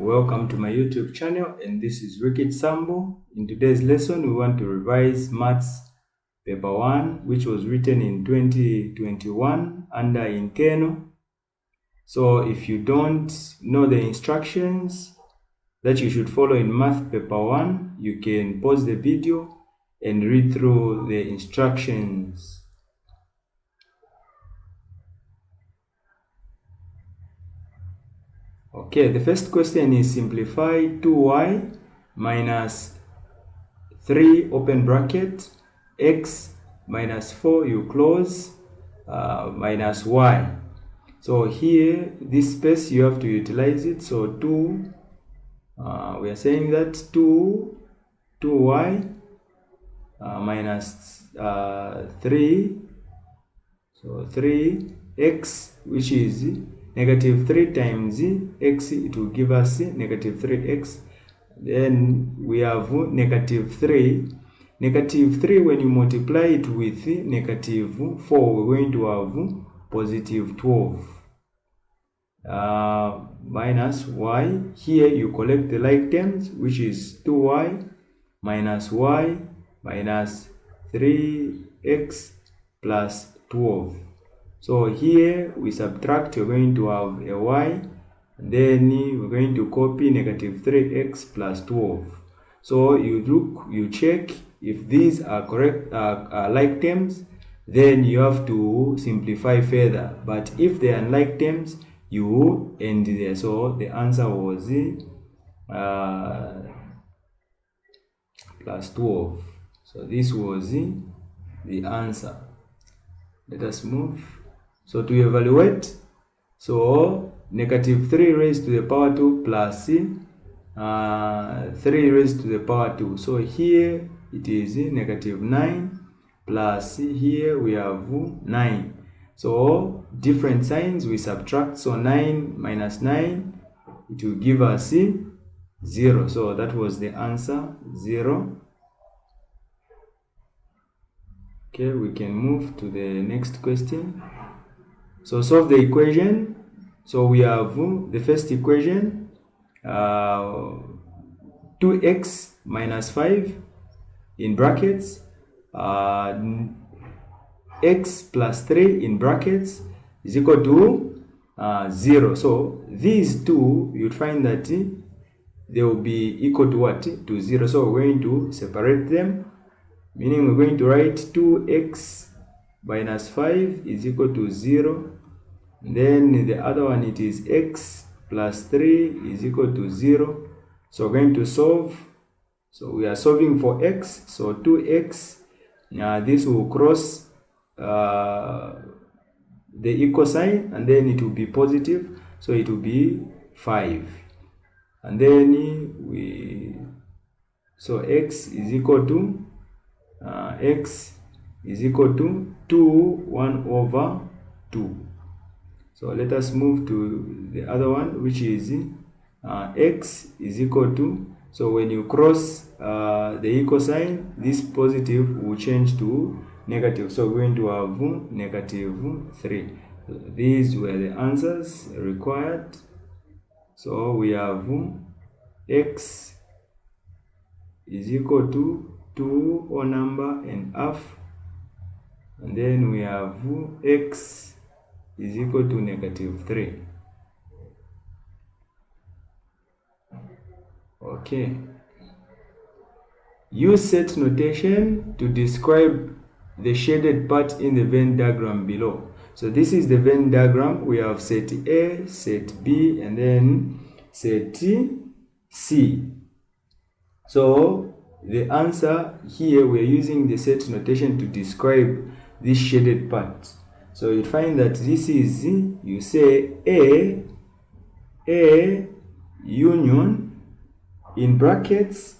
Welcome to my YouTube channel, and this is Wicked Sambo. In today's lesson, we want to revise Maths Paper 1, which was written in 2021 under Internal. So if you don't know the instructions that you should follow in Math Paper 1, you can pause the video and read through the instructions. Okay, the first question is simplify 2y minus 3 open bracket x minus 4 you close minus y. So here this space you have to utilize it. So 2 we are saying that 2y minus 3, so 3x, which is negative 3 times x, it will give us negative 3x. Then we have negative 3. Negative 3, when you multiply it with negative 4, we're going to have positive 12 minus y. Here you collect the like terms, which is 2y minus y minus 3x plus 12. So here we subtract, we're going to have a y, and then we're going to copy negative 3x plus 12. So you look, you check if these are correct, are like terms, then you have to simplify further. But if they are unlike terms, you end there. So the answer was plus 12. So this was the answer. Let us move. So to evaluate, so negative 3 raised to the power 2 plus 3 raised to the power 2. So here it is negative 9 plus here we have 9. So different signs we subtract. So 9 minus 9, it will give us 0. So that was the answer, 0. Okay, we can move to the next question. So solve the equation. So we have the first equation, 2x minus 5 in brackets, x plus 3 in brackets is equal to 0. So these two, you'd find that they will be equal to what? To 0. So we're going to separate them, meaning we're going to write 2x minus 5 is equal to 0. Then the other one, it is x plus 3 is equal to 0. So we're going to solve. So we are solving for x. So 2x, this will cross the equal sign, and then it will be positive. So it will be 5. And then x is equal to 1 over 2. So let us move to the other one, which is x is equal to, so when you cross the equal sign, this positive will change to negative. So we're going to have negative 3. So these were the answers required. So we have x is equal to 2 whole number and half, and then we have x is equal to negative 3. Okay. Use set notation to describe the shaded part in the Venn diagram below. So this is the Venn diagram. We have set A, set B, and then set C. So the answer here, we are using the set notation to describe this shaded part. So you find that this is, you say A union in brackets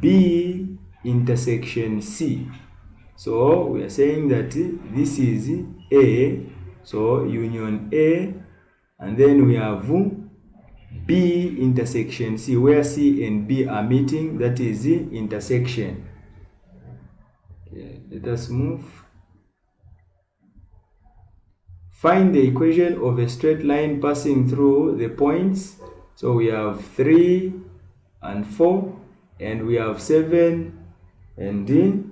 B intersection C. So we are saying that this is A, so union A, and then we have B intersection C, where C and B are meeting, that is the intersection. Okay, let us move. Find the equation of a straight line passing through the points So we have 3 and 4, and we have 7 and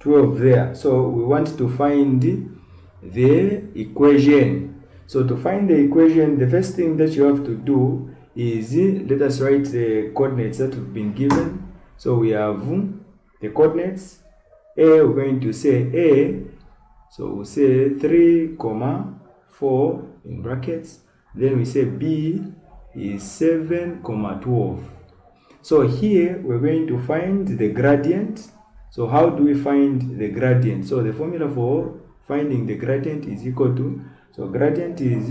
12 there. So we want to find the equation. So to find the equation, the first thing that you have to do is, let us write the coordinates that have been given. So we have the coordinates. A, we're going to say A, so we say 3, 4 in brackets. Then we say B is 7, 12. So here we're going to find the gradient. So how do we find the gradient? So the formula for finding the gradient is equal to, so gradient is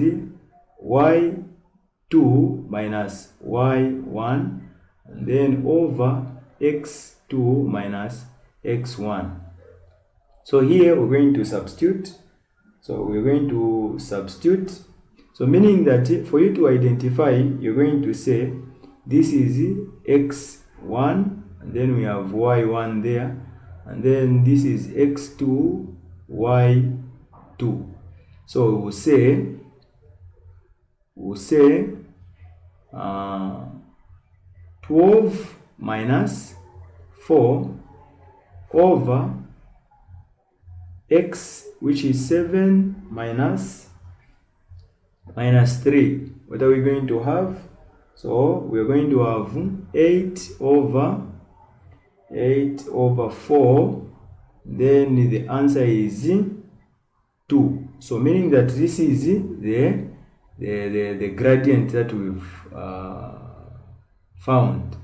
y2 minus y1, and then over x2 minus x1. So here we're going to substitute. So we're going to substitute. So meaning that for you to identify, you're going to say this is x1, and then we have y1 there, and then this is x2, y2. So we'll say 12 minus 4 over x, which is 7 minus 3. What are we going to have? So we're going to have 8 over 4. Then the answer is 2. So meaning that this is the gradient that we've found.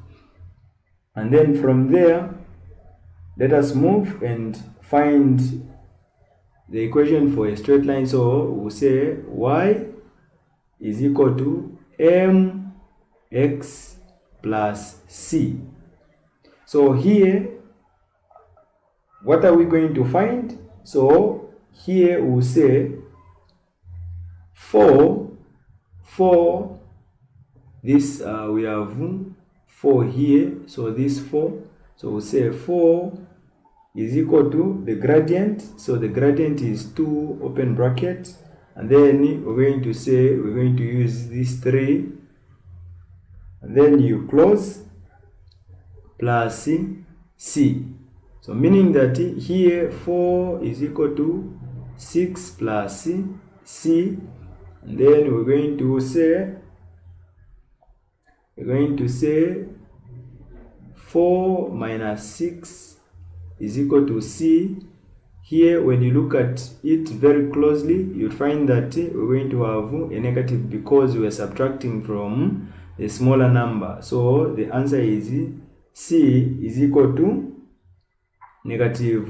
And then from there, let us move and find the equation for a straight line. So we'll say y is equal to mx plus c. So here, what are we going to find? So here we'll say 4, this we have 4 here, so this 4, so we'll say 4 is equal to the gradient. So the gradient is 2 open bracket, and then we're going to say we're going to use this 3, and then you close, plus c. So meaning that here 4 is equal to 6 plus c, and then we're going to say 4 minus 6 is equal to c. Here, when you look at it very closely, you'll find that we're going to have a negative because we're subtracting from a smaller number. So the answer is c is equal to negative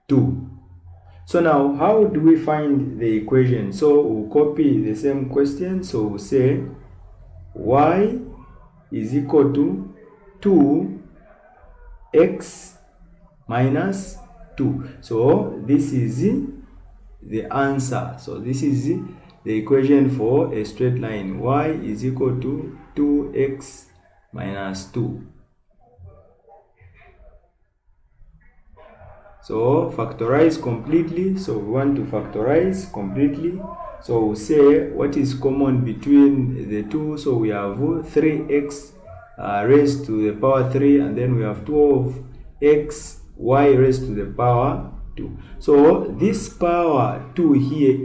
2. So now, how do we find the equation? So we'll copy the same question. So we'll say y is equal to 2x minus 2. So this is the answer. So this is the equation for a straight line. Y is equal to 2x minus 2. So factorize completely. So we want to factorize completely. So we'll say what is common between the two. So we have 3x raised to the power 3, and then we have 12x y raised to the power 2. So this power 2 here,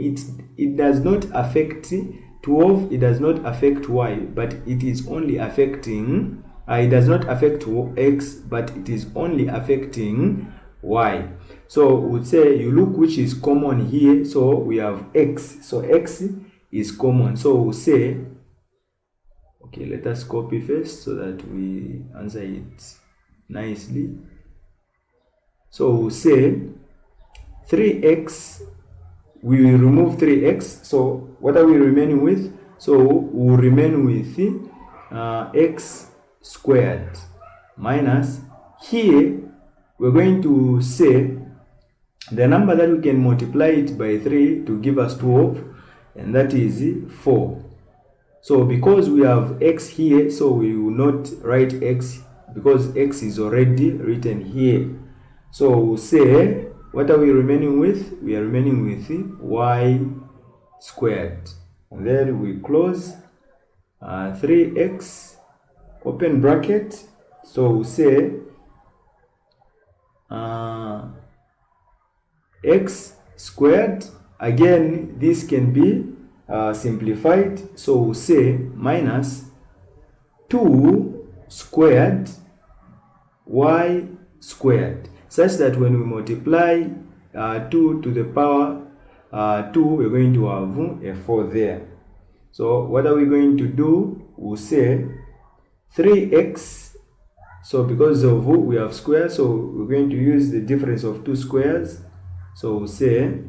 it does not affect 12, it does not affect y, but it is only affecting, it does not affect x, but it is only affecting y. So we would say you look which is common here. So we have x, so x is common. So we'll say, okay, let us copy first so that we answer it nicely. So we'll say 3x, we will remove 3x. So what are we remaining with? So we'll remain with x squared minus, here we're going to say the number that we can multiply it by 3 to give us 12, and that is 4. So because we have x here, so we will not write x because x is already written here. So we'll say, what are we remaining with? We are remaining with y squared. And then we close, 3x open bracket, so we'll say x squared. Again, this can be simplified, so we'll say minus 2 squared y squared, such that when we multiply 2 to the power 2, we're going to have a 4 there. So what are we going to do? We'll say 3x. So because of we have squares, so we're going to use the difference of two squares. So we'll say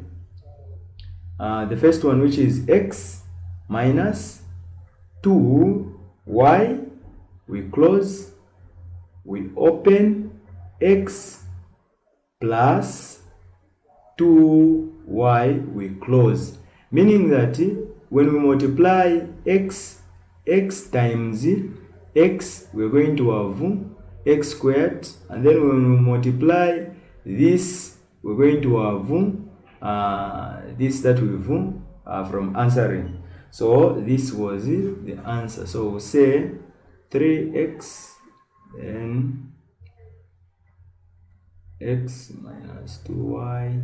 the first one, which is x minus 2y, we close, we open, x plus 2y, we close, meaning that when we multiply x times x, we're going to have x squared, and then when we multiply this, we're going to have this that we've from answering. So this was the answer. So we'll say 3x and x minus 2y,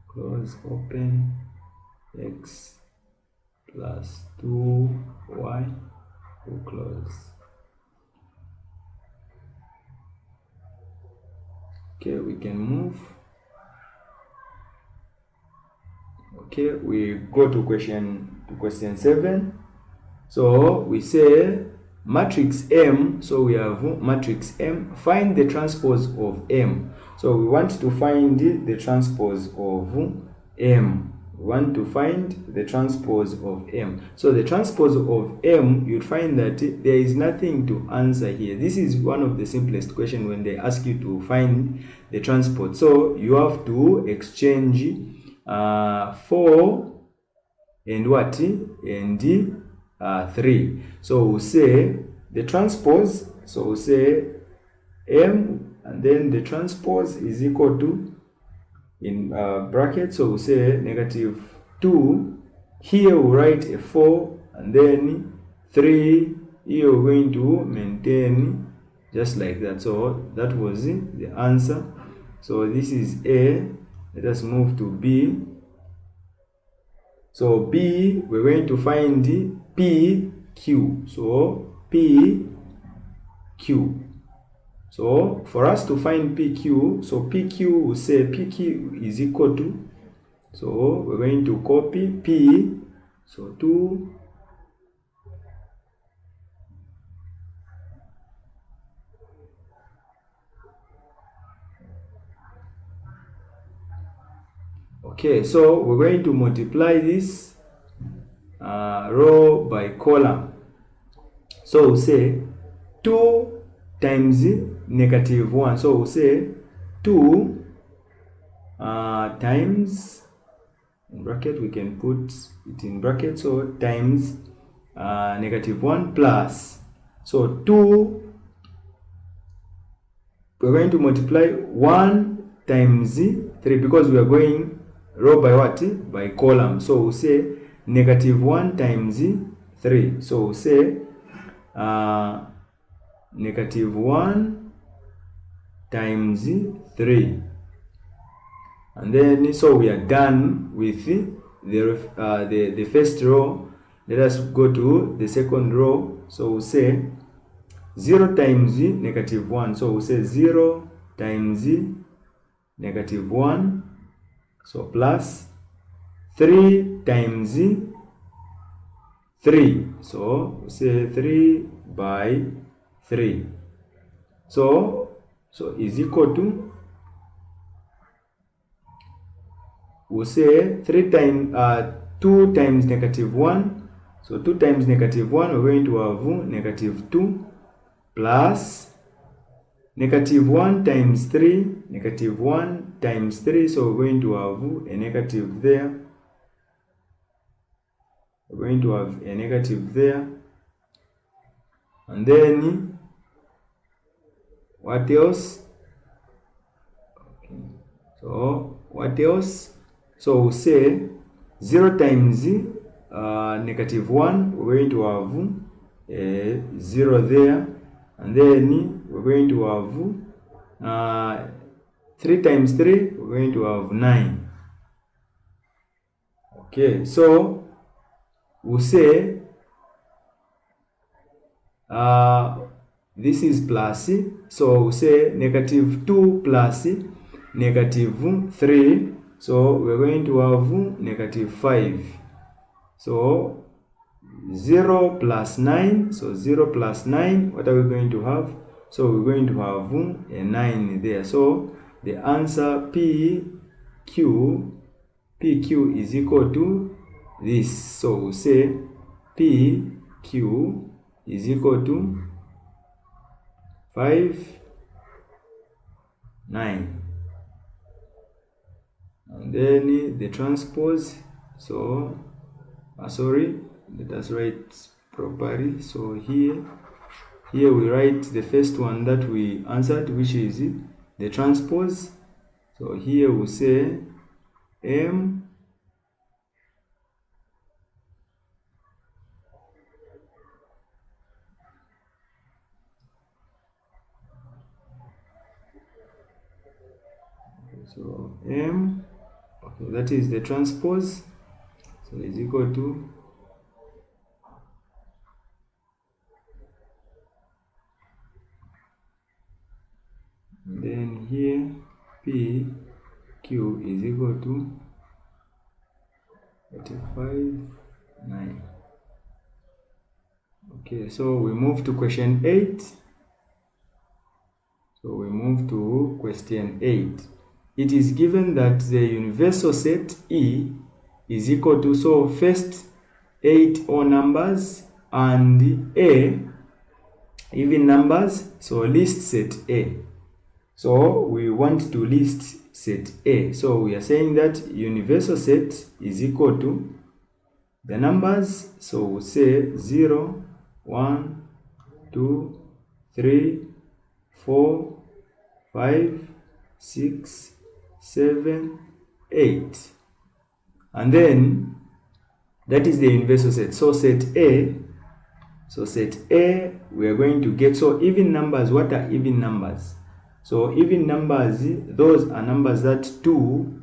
close, open, x plus 2y, we close. Okay, we can move. Okay, we go to question 7. So we say matrix M. So we have matrix M. Find the transpose of M. So we want to find the transpose of M. We want to find the transpose of M. So the transpose of M, you'd find that there is nothing to answer here. This is one of the simplest questions when they ask you to find the transpose. So you have to exchange 4 and what? And 3. So we'll say the transpose. So we'll say M, and then the transpose is equal to, in bracket, so we'll say negative 2. Here we'll write a 4, and then 3. Here we're going to maintain just like that. So that was the answer. So this is A. Let us move to B. So B, we're going to find PQ. So PQ. So for us to find PQ, so PQ will say PQ is equal to, so we're going to copy P, so 2, okay, so we're going to multiply this row by column. So we'll say 2 times negative 1. So we'll say 2 times, in bracket, we can put it in bracket, so times negative 1 plus. So 2, we're going to multiply 1 times 3, because we are going row by what? By column. So we'll say negative 1 times 3. So we'll say negative 1 times 3. And then, so we are done with the first row. Let us go to the second row. So we'll say 0 times negative 1. So we'll say 0 times negative 1. So plus 3 times 3. So we'll say 3 by 3. So is equal to, we'll say 3 times 2 times negative 1. So 2 times negative 1, we're going to have negative 2 plus negative 1 times 3, negative 1 times 3. So we're going to have a negative there. We're going to have a negative there. And then what else? Okay. So what else? So we'll say 0 times negative 1, we're going to have 0 there, and then we're going to have 3 times 3, we're going to have 9. Okay, so we'll say this is plus, so we'll say negative 2 plus negative 3, so we're going to have negative 5. So 0 plus 9, so 0 plus 9, what are we going to have? So we're going to have a 9 there. So the answer PQ is equal to this. So we'll say PQ is equal to 5, 9. And then the transpose, so sorry, let us write properly. So here we write the first one that we answered, which is the transpose. So here we say M okay, that is the transpose, so is equal to then here PQ is equal to 85, 9. Okay, so we move to question 8. So we move to question 8. It is given that the universal set E is equal to, so first 8 odd numbers and A even numbers, so list set A. So we want to list set A. So we are saying that universal set is equal to the numbers, so we'll say 0, 1, 2, 3, 4, 5, 6, 7, 8. And then that is the universal set. So set A, we are going to get, so even numbers, what are even numbers? So even numbers, those are numbers that 2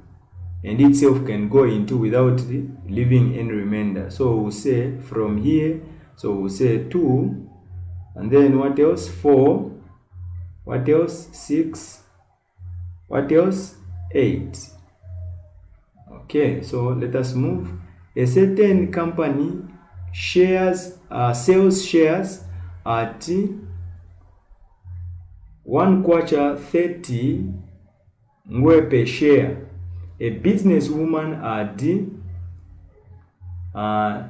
and itself can go into without leaving any remainder. So we'll say from here, so we'll say 2, and then what else? 4, what else? 6, what else? 8. Okay, so let us move. A certain company sells shares at 1 kwacha 30 ngwe per share. A businesswoman at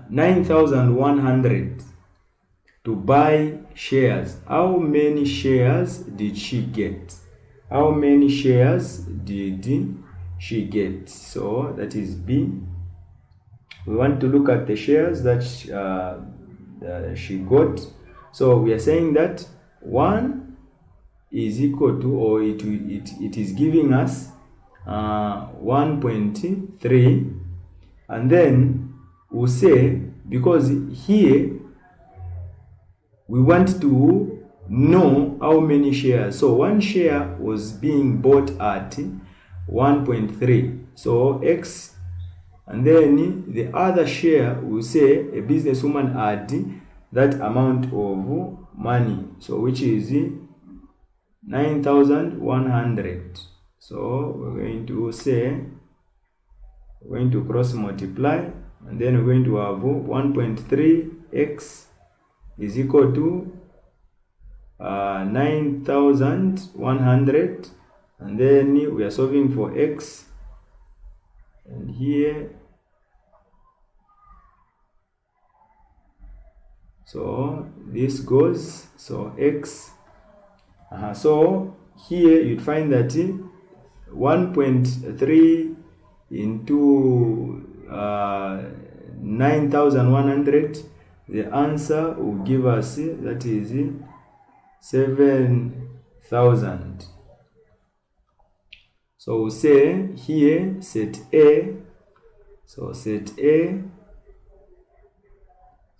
9,100 to buy shares. How many shares did she get? How many shares did she get? So that is B. We want to look at the shares that she got. So we are saying that 1 is equal to, or it is giving us 1.3, and then we'll say, because here we want to know how many shares. So 1 share was being bought at 1.3, so X, and then the other share will say a businesswoman had that amount of money, so which is 9,100. So we're going to say, we're going to cross multiply, and then we're going to have 1.3x is equal to 9,100, and then we are solving for x, and here, so this goes, so x, so here you'd find that 1.3 into 9,100, the answer will give us, that is 7,000. So we'll say here set A, so set A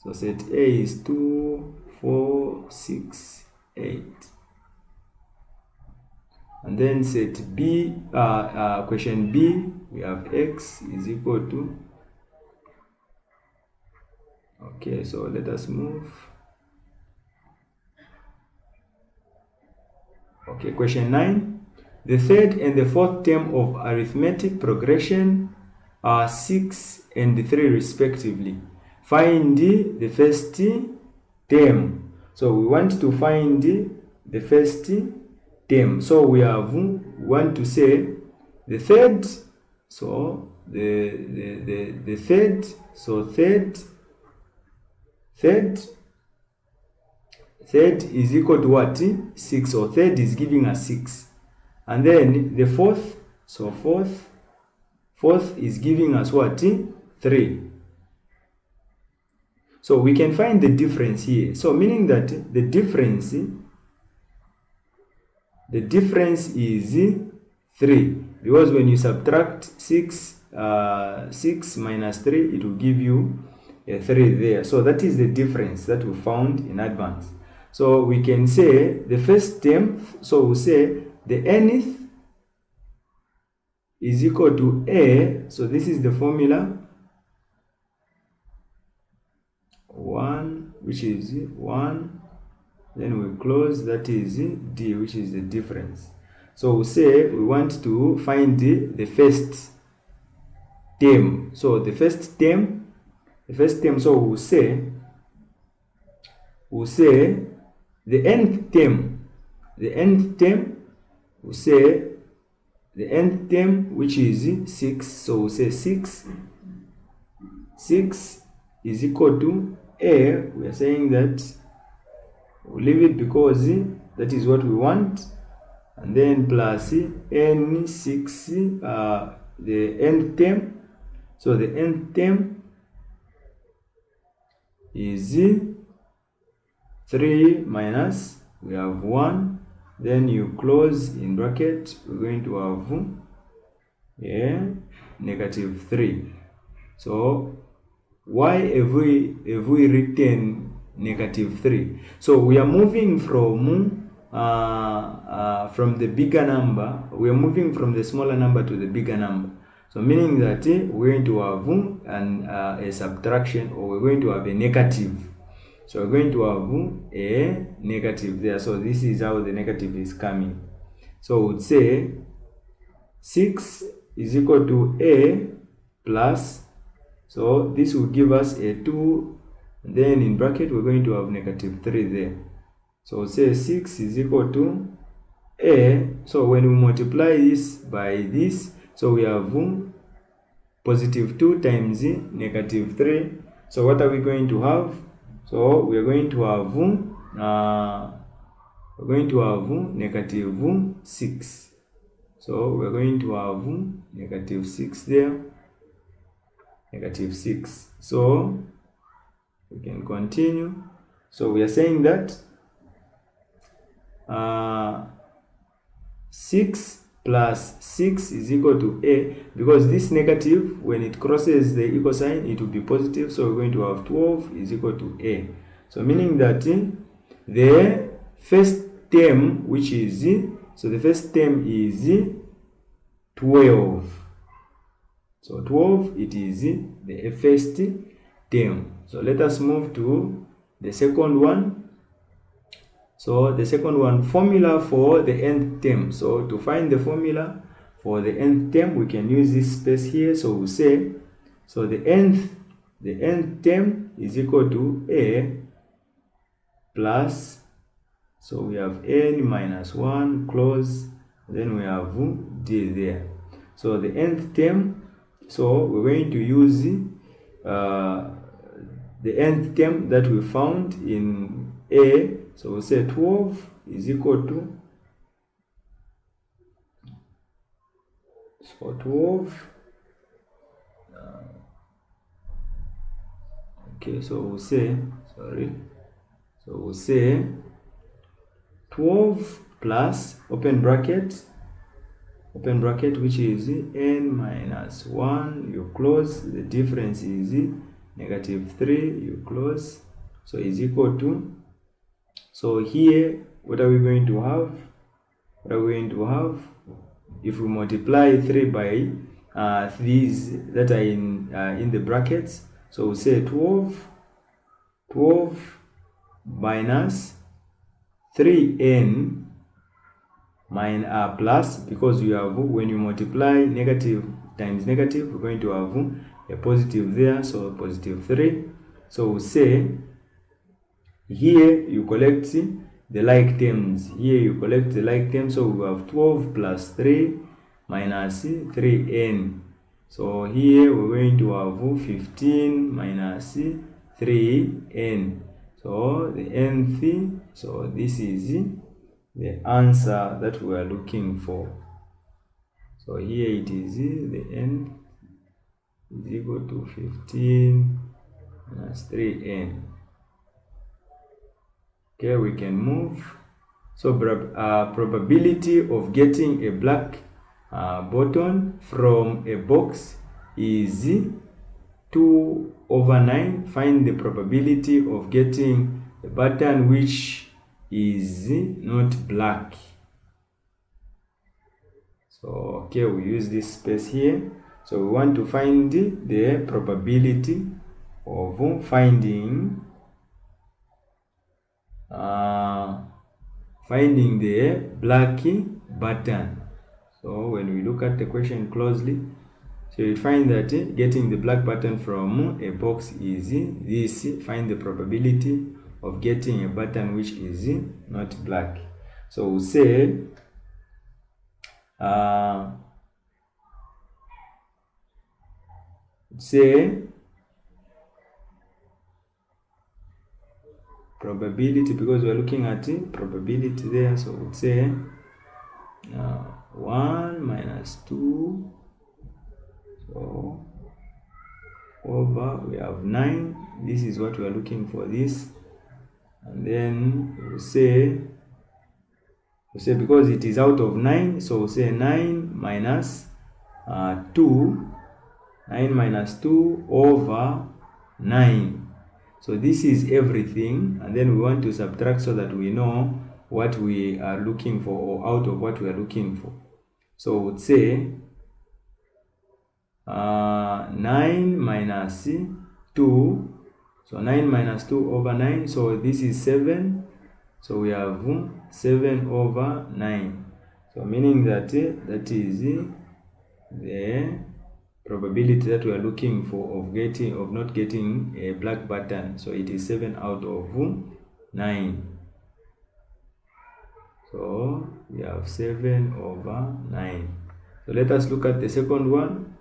So set A is 2, 4, 6, 8. And then set B, question B, we have x is equal to, okay, so let us move. Okay, question 9. The third and the fourth term of arithmetic progression are 6 and 3 respectively. Find the first term. So we want to find the first term. So we want to say the third. So the third. So third is equal to what? 6. So third is giving us 6. And then the fourth. So fourth is giving us what? 3. So we can find the difference here. So meaning that the difference is 3, because when you subtract 6 minus 3, it will give you a 3 there. So that is the difference that we found in advance. So we can say the first term, so we say the nth is equal to A. So this is the formula 1, which is 1, then we close, that is D, which is the difference. So we say we want to find the first term. So the first term, so we'll say the nth term, we'll say the nth term, which is 6. So we'll say 6 is equal to A. We are saying that we'll leave it because that is what we want, and then plus n6, the nth term. So the nth term is 3 minus, we have 1, then you close in bracket, we're going to have negative 3. So why have we written negative 3? So we are moving from the bigger number, we are moving from the smaller number to the bigger number. So meaning that we're going to have a subtraction, or we're going to have a negative. So we're going to have a negative there. So this is how the negative is coming. So we'd say 6 is equal to A plus, so this will give us a 2, and then in bracket we're going to have negative 3 there. So we'll say 6 is equal to A. So when we multiply this by this, so we have positive 2 times negative 3. So what are we going to have? So we are going to have negative 6. So we are going to have negative 6 there, negative 6. So we can continue. So we are saying that 6 plus 6 is equal to A, because this negative, when it crosses the equal sign, it will be positive. So we're going to have 12 is equal to A. So meaning that the first term, which is, so the first term is 12. So 12, it is the first term. So let us move to the second one. So the second one, formula for the nth term. So to find the formula for the nth term, we can use this space here. So we say, so the nth term is equal to A plus, so we have n minus 1, close, then we have D there. So the nth term, so we're going to use the nth term that we found in A. So we'll say 12 is equal to, so 12, okay, so we'll say, sorry, so we'll say 12 plus, open bracket, which is n minus 1, you close, the difference is negative 3, you close, so is equal to, so here what are we going to have? What are we going to have? If we multiply 3 by these that are in the brackets, so we'll say 12 minus 3n minus plus, because you have, when you multiply negative times negative, we're going to have a positive there, so positive 3. So we'll say here you collect the like terms, here you collect the like terms, so we have 12 plus 3 minus 3n. So here we're going to have 15 minus 3n. So the nth, so this is the answer that we are looking for. So here it is, the n is equal to 15 minus 3n. Okay, we can move. So probability of getting a black button from a box is 2/9. Find the probability of getting a button which is not black. So okay, we use this space here. So we want to find the probability of finding the black button. So when we look at the question closely, so you find that getting the black button from a box is this. Find the probability of getting a button which is not black. So we'll say probability, because we're looking at probability there. So we'll say 1 minus 2, so over, we have 9. This is what we are looking for, this. And then we'll say because it is out of 9, so we'll say 9 minus 2 over 9. So this is everything, and then we want to subtract so that we know what we are looking for, or out of what we are looking for. So we'll say 9 minus 2, so 9 minus 2 over 9, so this is 7. So we have 7 over 9. So meaning that that is the probability that we are looking for of not getting a black button. So it is 7 out of 9. So we have 7 over 9. So let us look at the second one.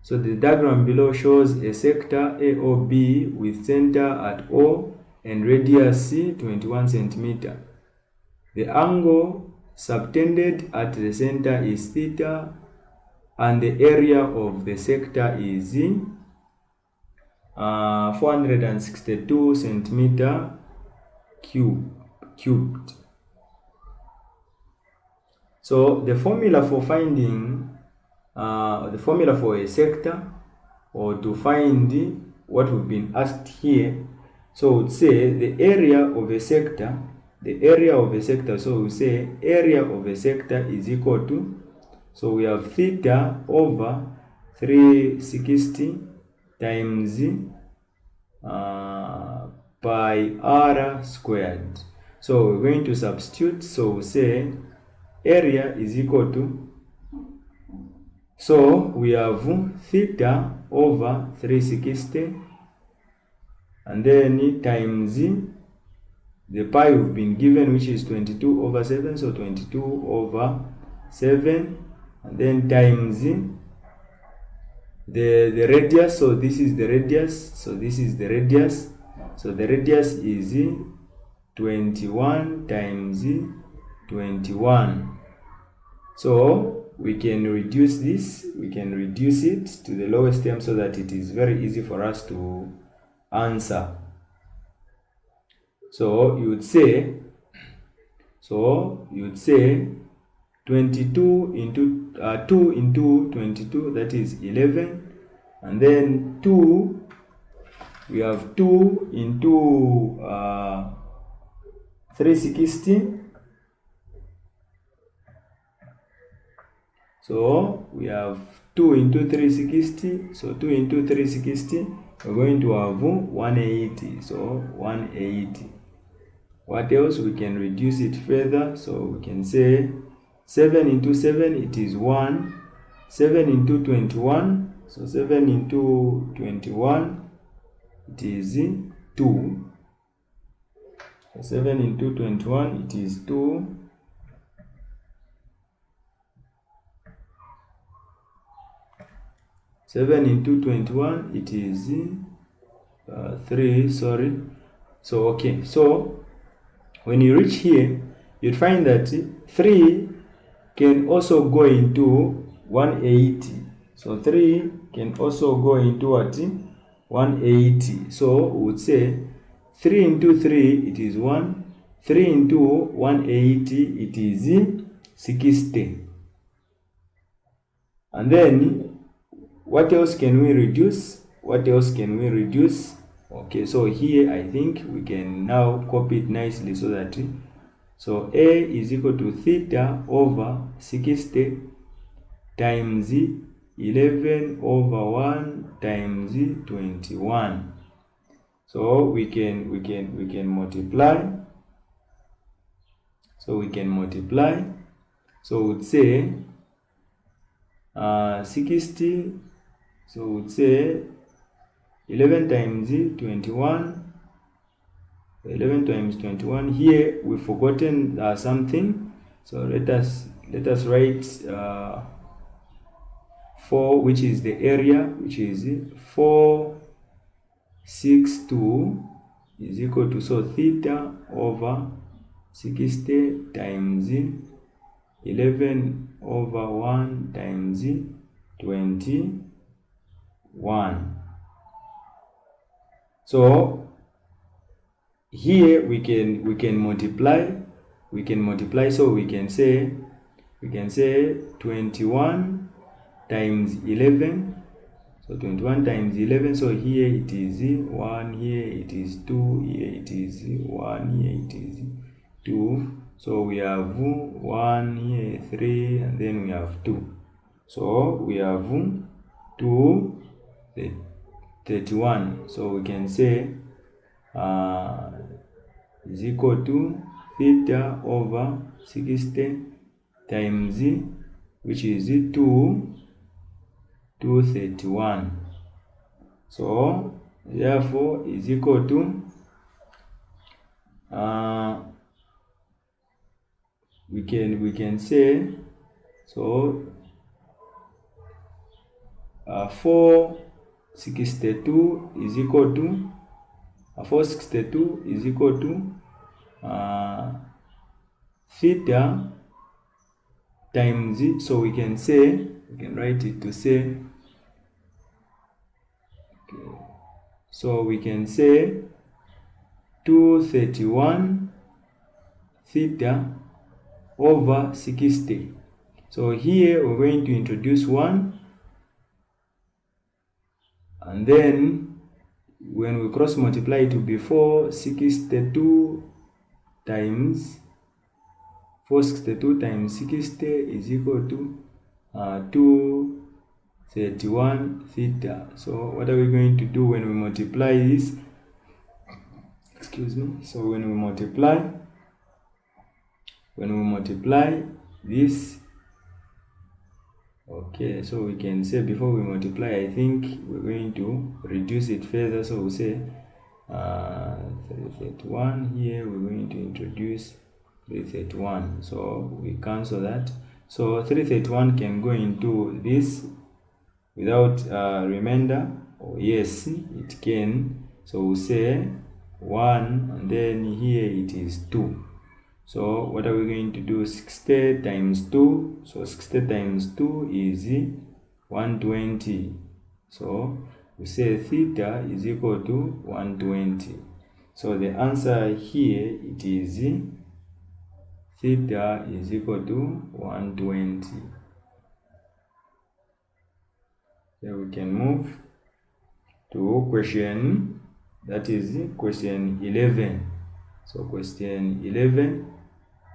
So the diagram below shows a sector AOB with center at O and radius 21 centimeter. The angle subtended at the center is theta, and the area of the sector is 462 centimeter cubed. So the formula for finding the formula for a sector, or to find what we've been asked here, so we'd say the area of a sector, so we say area of a sector is equal to, so we have theta over 360 times pi r squared. So we're going to substitute, so we say area is equal to, so we have theta over 360, and then times the pi we've been given, which is 22 over 7, so 22 over 7, and then times the radius, so this is the radius, so this is the radius, so the radius is 21 times 21. So we can reduce this, we can reduce it to the lowest term so that it is very easy for us to answer. So you would say 22 into 2 into 22, that is 11, And then 2, we have 2 into 360. So we have 2 into 360. So 2 into 360, we're going to have 180. So 180. What else? We can reduce it further. So we can say 7 into 7, it is 1. 7 into 21. So 7 into 21, it is 2. So 7 into 21, it is 2. 7 into 21, it is 3, sorry. So, okay, so when you reach here, you'll find that 3 can also go into 180. So 3 can also go into what? 180. So we would say 3 into 3, it is 1. 3 into 180, it is 60. And then what else can we reduce? What else can we reduce? Okay, so here I think we can now copy it nicely so that so A is equal to theta over 60 times 11 over 1 times 21. So we can multiply. So we can multiply. So we'd say 60. So we'd say 11 times 21. 11 times 21. Here we've forgotten something. So let us write 4, which is the area, which is 462 is equal to, so theta over 60 times 11 over 1 times 21. So here we can multiply. So we can say 21 times 11. So 21 times 11. So here it is 1, here it is 2, here it is 1, here it is 2. So we have 1, here 3, and then we have 2. So we have 2, 31. So we can say is equal to theta over 60 times, which is 231. So therefore is equal to we can say, so 462 is equal to 462 is equal to theta times, so we can say, we can write it to say, okay, so we can say 231 theta over 60. So here we're going to introduce 1, and then when we cross multiply, it will be 462 times 60 is equal to 231 theta. So what are we going to do when we multiply this? Excuse me. So when we multiply this, okay, so we can say before we multiply, I think we're going to reduce it further. So we'll say 331 here, we're going to introduce 331. So we cancel that. So 331 can go into this without remainder. Oh yes, it can. So we'll say 1, and then here it is 2. So what are we going to do? 60 times 2. So 60 times 2 is 120. So we say theta is equal to 120. So the answer here, it is theta is equal to 120. Then we can move. to question, that is question 11. So question 11,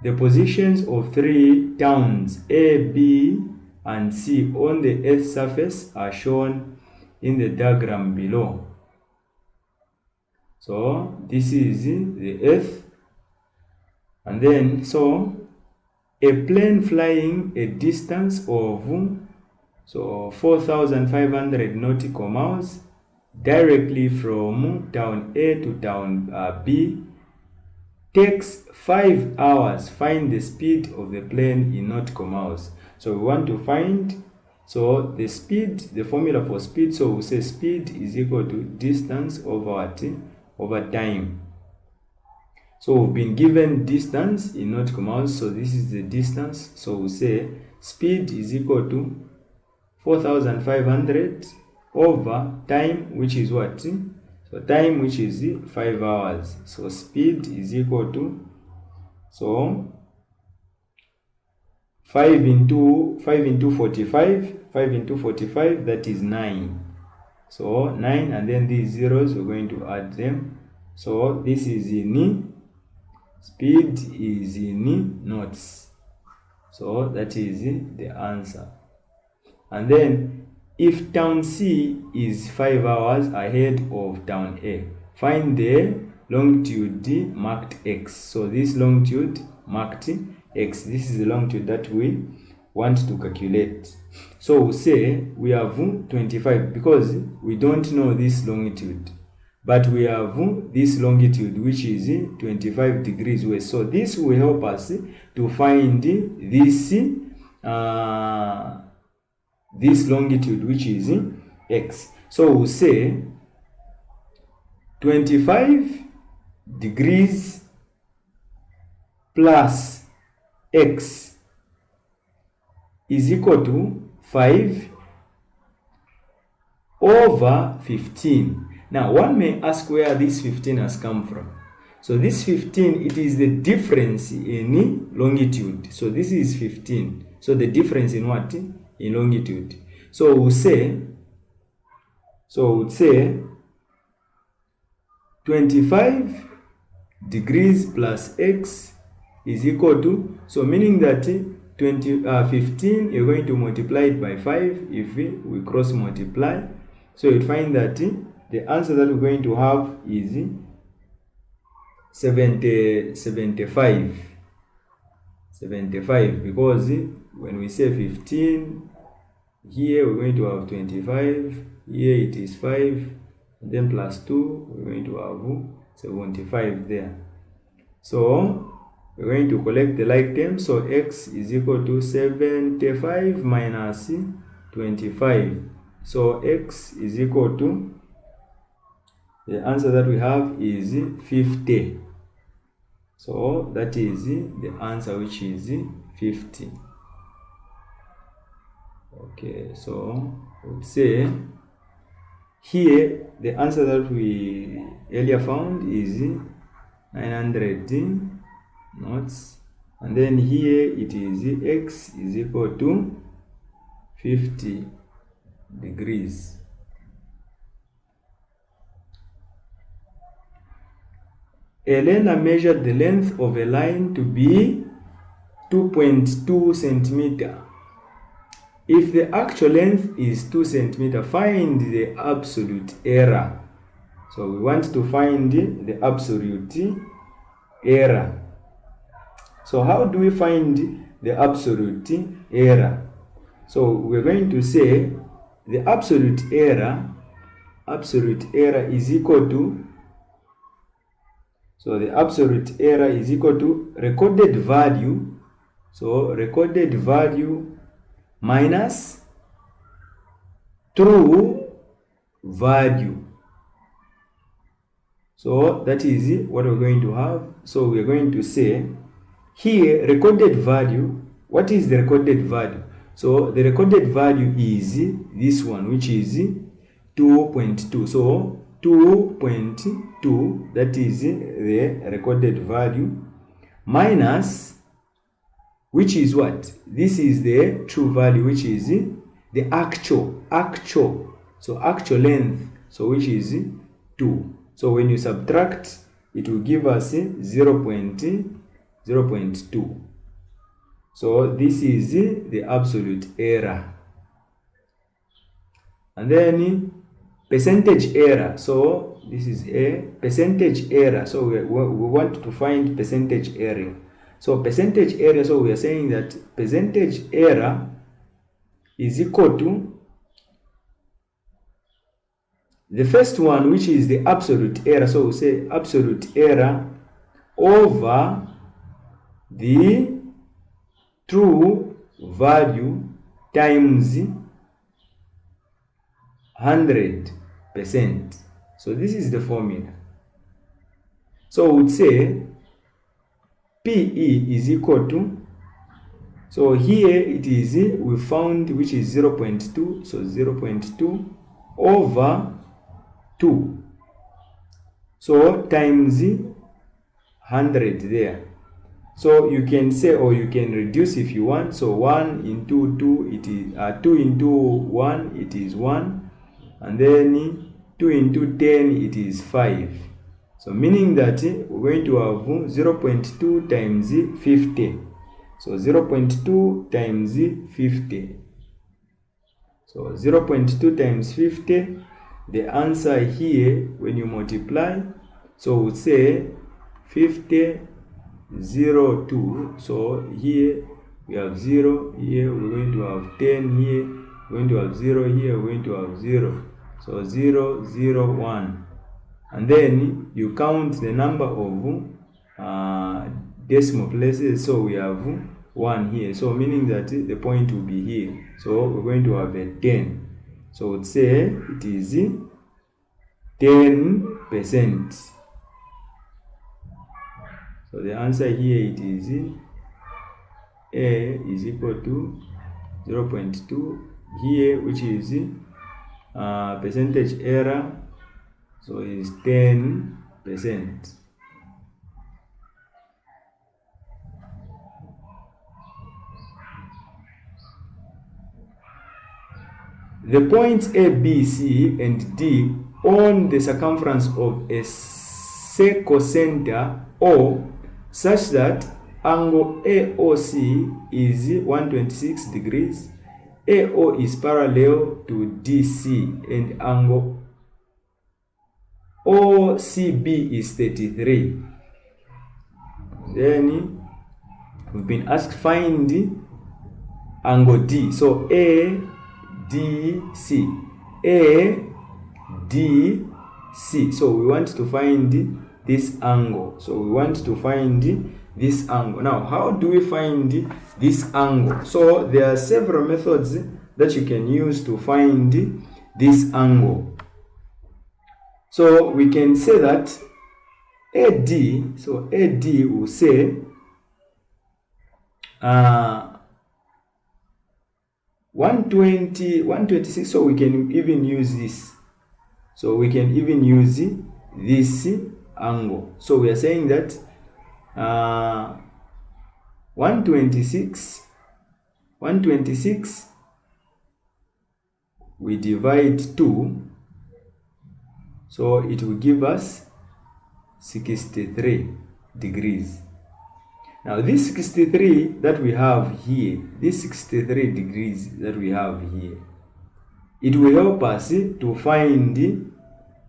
the positions of 3 towns A, B, and C on the Earth's surface are shown in the diagram below. So this is the Earth, and then so a plane flying a distance of 4,500 nautical miles directly from town A to town B takes 5 hours. Find the speed of the plane in nautical miles. So we want to find, so the speed, the formula for speed, so we say speed is equal to distance over what? Over time. So we've been given distance in nautical miles, so this is the distance. So we say speed is equal to 4,500 over time, which is what? So time, which is 5 hours. So speed is equal to, so 5 into 45, 5 into 45, that is 9. So 9, and then these zeros, we're going to add them. So this is in speed is in knots. So that is the answer. And then if town C is 5 hours ahead of town A, find the longitude marked X. So this longitude marked X, this is the longitude that we want to calculate. So we say we have 25 because we don't know this longitude, but we have this longitude, which is 25 degrees west. So this will help us to find this this longitude, which is X. So we'll say 25 degrees plus X is equal to 5 over 15. Now, one may ask where this 15 has come from. So this 15, it is the difference in longitude. So this is 15. So the difference in what? In longitude. So we'll say 25 degrees plus X is equal to, so meaning that 15, you're going to multiply it by 5 if we cross multiply. So you find that the answer that we're going to have is 75, because when we say 15, here we're going to have 25, here it is 5, and then plus 2, we're going to have 75 there. So we're going to collect the like terms. So X is equal to 75 minus 25. So X is equal to, the answer that we have is 50. So that is the answer, which is 50. Okay, so we'll say here the answer that we earlier found is 900 knots, and then here it is X is equal to 50 degrees. A learner measured the length of a line to be 2.2 centimeter. If the actual length is 2 centimeter, find the absolute error. So we want to find the absolute error. So how do we find the absolute error? So we're going to say the absolute error is equal to, so the absolute error is equal to recorded value. So recorded value minus true value. So that is what we're going to have. So we're going to say here recorded value. What is the recorded value? So the recorded value is this one, which is 2.2. So 2.2, that is the recorded value, minus, which is what? This is the true value, which is the actual. So actual length. so which is 2. So when you subtract, it will give us 0.2. So this is the absolute error. And then percentage error. So this is a percentage error. So we want to find percentage error. So percentage error, so we are saying that percentage error is equal to the first one, which is the absolute error. So we say absolute error over the true value times 100%. So this is the formula. So we would say PE is equal to, so here it is, we found which is 0.2, so 0.2 over 2, so times 100 there. So you can say, or you can reduce if you want. So 1 into 2, it is 2 into 1, it is 1, and then 2 into 10, it is 5. So meaning that we're going to have 0.2 times 50. So 0.2 times 50. So 0.2 times 50, the answer here, when you multiply, so we'll say 50, 0, 2. So here we have 0, here we're going to have 10, here we're going to have 0, here we're going to have 0. So 0, 0, 1. And then you count the number of decimal places. So we have 1 here. So meaning that the point will be here. So we're going to have a 10. So we'd say it is 10%. So the answer here, it is A is equal to 0.2 here, which is percentage error, so is 10%. The points A, B, C, and D on the circumference of a secocenter O such that angle AOC is 126 degrees, AO is parallel to DC, and angle OCB is 33. Then we've been asked find angle D. So ADC, ADC. So we want to find this angle. So we want to find this angle. Now, how do we find this angle? So there are several methods that you can use to find this angle. So we can say that AD, so AD will say 126, so we can even use this. So we can even use this angle. So we are saying that 126, we divide 2, so it will give us 63 degrees. Now this 63 that we have here, this 63 degrees that we have here, it will help us to find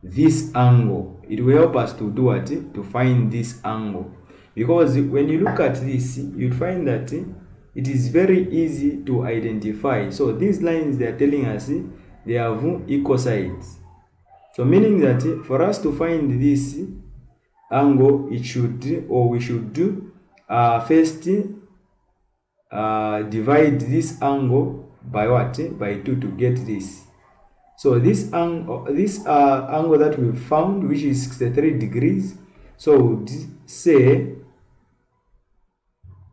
this angle. It will help us to do what? To find this angle. Because when you look at this, you'll find that it is very easy to identify. So these lines, they are telling us they have equal sides. So meaning that for us to find this angle, it should, or we should do first divide this angle by what? By 2 to get this. So this angle that we found, which is 63 degrees, so we'd say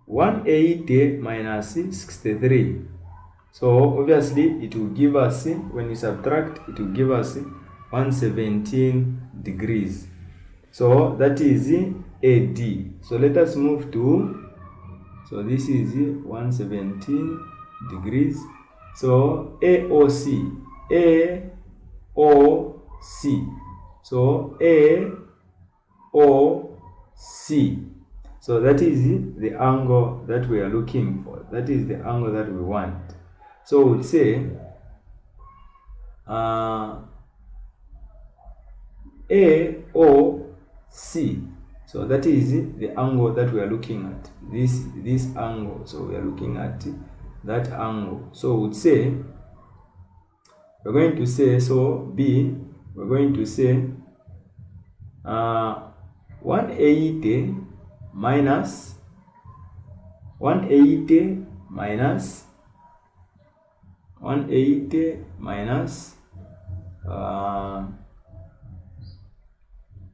180 minus 63. So obviously it will give us, when you subtract, it will give us 117 degrees. So that is AD. So let us move to, so this is 117 degrees. So AOC, AOC, C. So AOC. So that is the angle that we are looking for. That is the angle that we want. So we would say AOC. So that is the angle that we are looking at. This angle. So we are looking at that angle. So we would say, we're going to say, so B, we're going to say 180 minus 180 minus 180 minus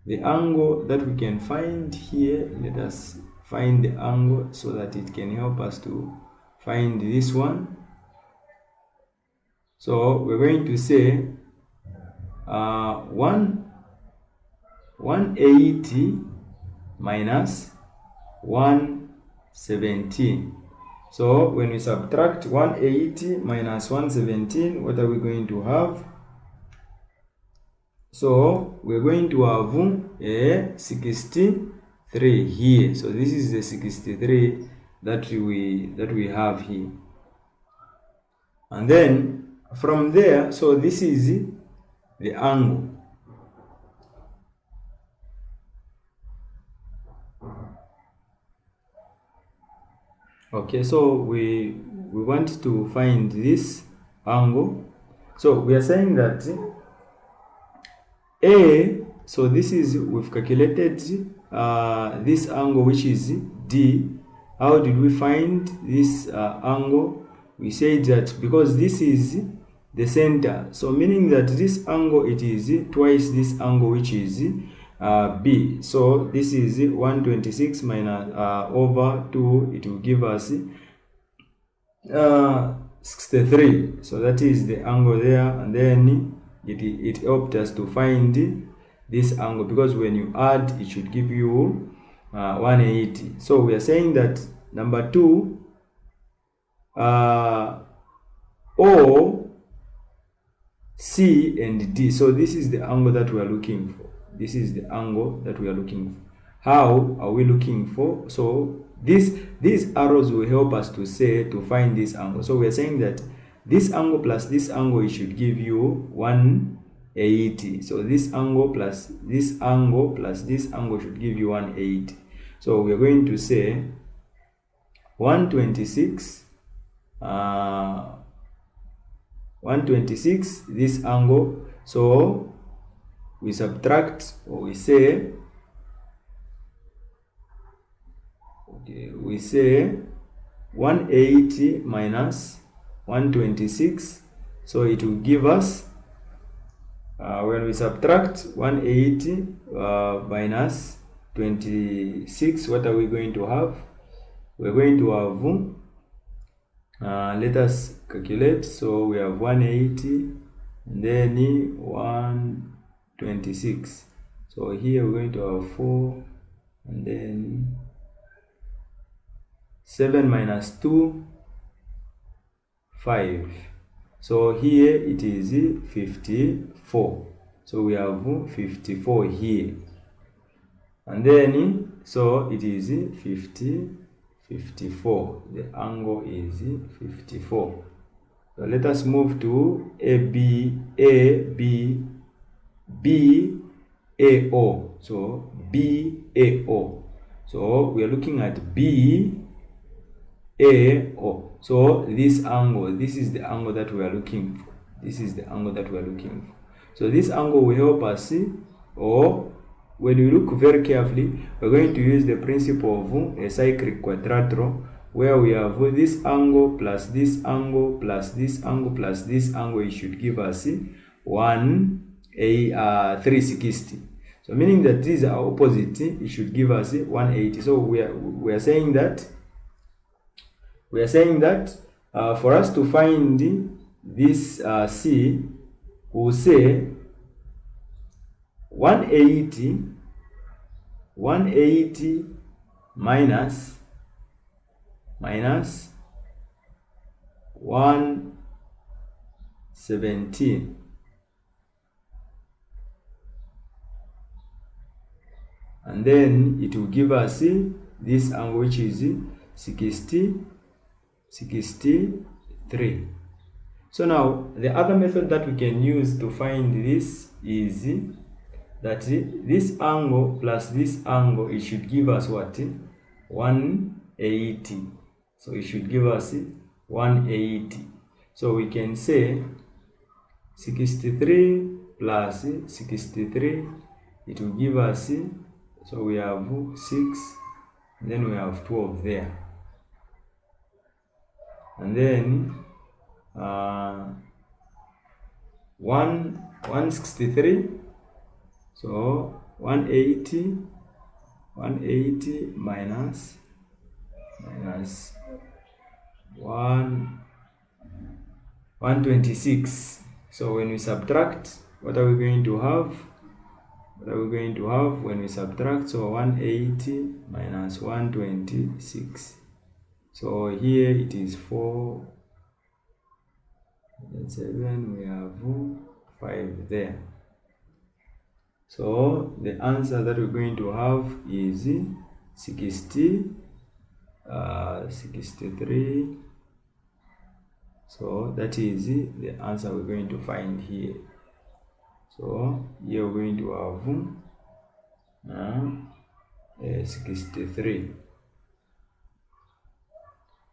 the angle that we can find here. Let us find the angle so that it can help us to find this one. So we're going to say 180 minus 117. So when we subtract 180 minus 117, what are we going to have? So we're going to have a 63 here. So this is the 63 that we have here. And then from there, so this is the angle. Okay, so we want to find this angle. So we are saying that A, so this is, we've calculated this angle, which is D. How did we find this angle? We said that because this is the center, so meaning that this angle, it is twice this angle, which is B. So this is 126 minus over 2, it will give us 63. So that is the angle there, and then it helped us to find this angle, because when you add, it should give you 180. So we are saying that number 2, O, C, and D. So this is the angle that we are looking for. This is the angle that we are looking for. How are we looking for? So these arrows will help us to find this angle. So we are saying that this angle plus this angle, it should give you 180. So this angle plus this angle plus this angle should give you 180. So we are going to say 126 126 this angle. So we subtract, or we say, okay, we say 180 minus 126. So it will give us, when we subtract 180 minus 26, what are we going to have? We're going to have, let us calculate. So we have 180 and then 126. So here we're going to have 4, and then 7 minus 2, 5. So here it is 54. So we have 54 here, and then so it is 54. The angle is 54. So let us move to BAO. So BAO. So we are looking at BAO. So this angle, this is the angle that we are looking for. This is the angle that we are looking for. So this angle will help us see, or when you look very carefully, we're going to use the principle of a cyclic quadrilateral, where we have this angle plus this angle plus this angle plus this angle. It should give us 360. So meaning that these are opposite, it should give us 180. So we are saying that for us to find this C, we'll say 180 minus 117. and then it will give us this angle, which is 63. So now the other method that we can use to find this is that this angle plus this angle, it should give us what? 180. So it should give us 180. So we can say 63 plus 63, it will give us, so we have 6, and then we have 12 there, and then 163. So 180 minus 126. So when we subtract, what are we going to have? When we subtract? So 180 minus 126. So here it is 4 and 7. We have 5 there. So the answer that we're going to have is 63. So that is the answer we're going to find here. So here we're going to have 63.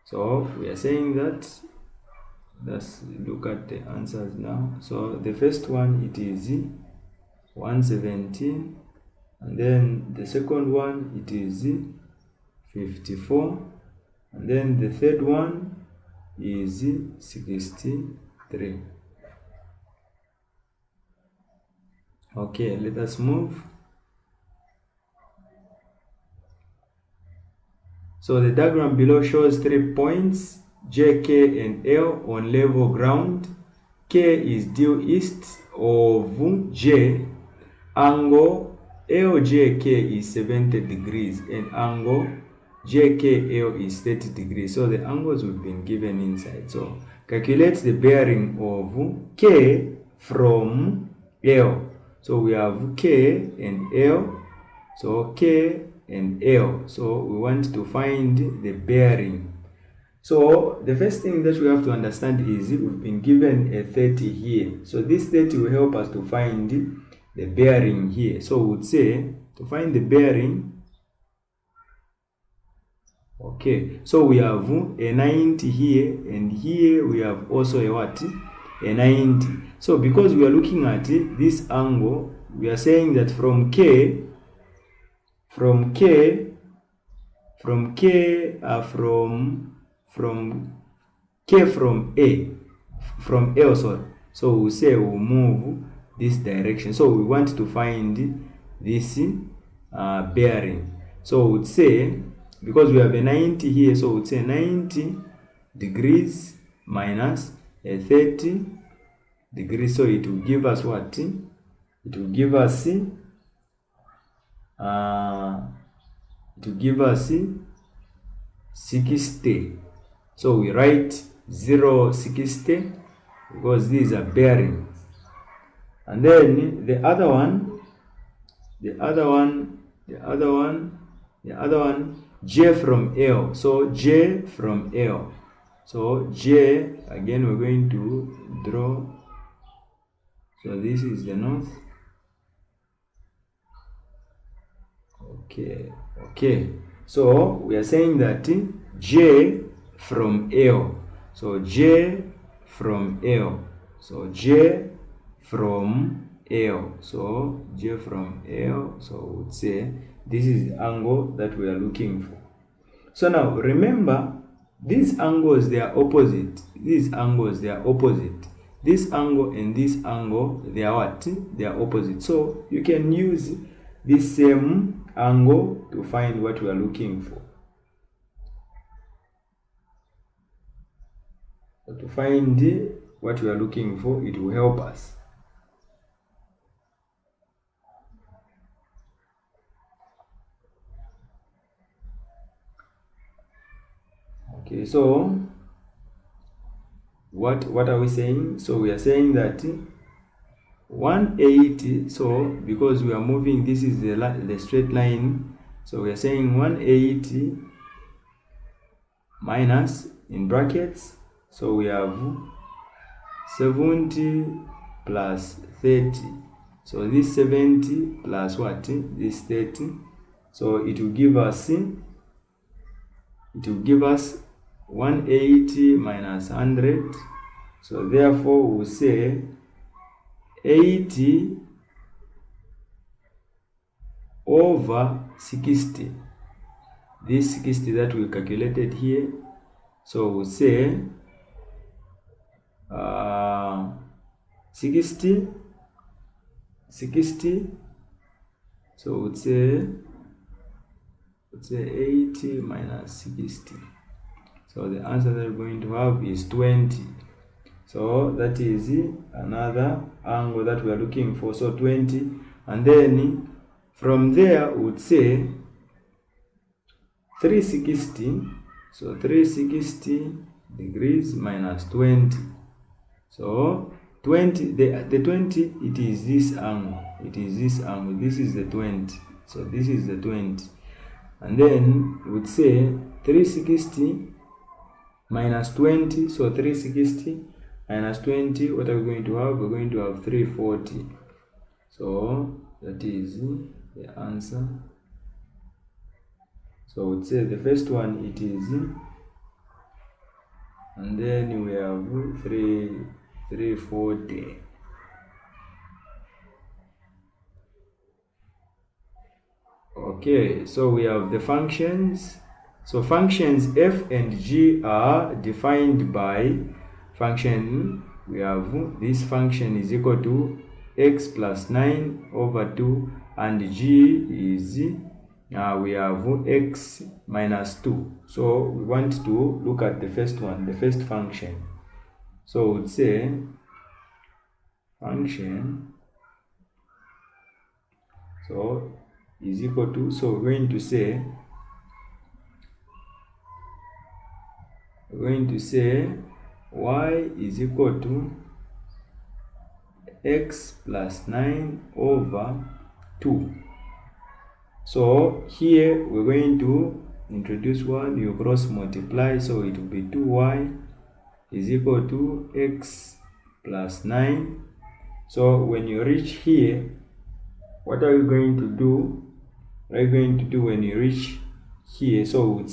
So we are saying that, let's look at the answers now. So the first one, it is 117, and then the second one, it is 54, and then the third one is 63. Okay, let us move. So the diagram below shows 3 points, J, K, and L on level ground. K is due east of J. Angle LJK is 70 degrees and angle JKL is 30 degrees. So the angles we've been given inside. So calculate the bearing of K from L. So we have K and L. So K and L. So we want to find the bearing. So the first thing that we have to understand is we've been given a 30 here. So this 30 will help us to find the bearing here. So we would say to find the bearing, okay, so we have a 90 here, and here we have also a what? A 90. So because we are looking at this angle, we are saying that from K from L, sorry. So we'll say we'll move this direction. So we want to find this bearing. So we would say, because we have a 90 here, so we would say 90 degrees minus a 30 degrees. So it will give us what? It will give us 60. So we write 060 because these are bearings. And then the other one, J from L. So J from L. So J, again we're going to draw. So this is the north. Okay. So we are saying that J from L. So J from L. So J from L. So J from L. So we would say this is the angle that we are looking for. So now remember, these angles, they are opposite. These angles, they are opposite. This angle and this angle, they are what? They are opposite. So you can use this same angle to find what we are looking for. So to find what we are looking for, it will help us. Okay, so what are we saying? So we are saying that 180. So because we are moving, this is the straight line, so we are saying 180 minus, in brackets, so we have 70 plus 30. So this 70 plus what? This 30. So it will give us 180 minus 100. So therefore we'll say 80 over 60. This 60 that we calculated here. So we'll say 60. So we'll say 80 minus 60. So the answer that we're going to have is 20. So that is another angle that we are looking for. So 20. And then from there we would say 360. So 360 degrees minus 20. So 20, the 20, it is this angle. It is this angle. This is the 20. So this is the 20. And then we would say 360 minus 20. So 360 minus 20, what are we going to have? We're going to have 340. So that is the answer. So we would say the first one, it is, and then we have 340. Okay, so we have the functions. So functions f and g are defined by function. We have this function is equal to x plus 9 over 2, and g is we have x minus 2. So we want to look at the first one, the first function. So we would say function so is equal to, so we're going to say y is equal to x plus 9 over 2. So here we're going to introduce 1, you cross multiply, so it will be 2y is equal to x plus 9. So when you reach here, what are you going to do? What are you going to do when you reach here? So we would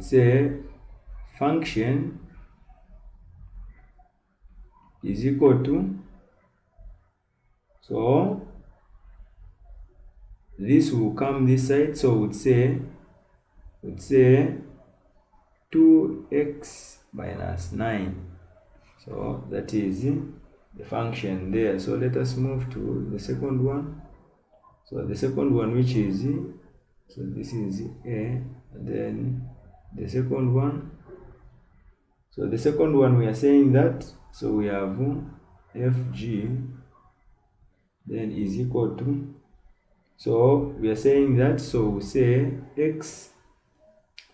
say function is equal to, so this will come this side, so we would say 2x minus 9. So that is the function there. So let us move to the second one. So the second one, which is, so this is a, and then the second one. So the second one, we are saying that, so we have fg then is equal to, so we are saying that, so we say x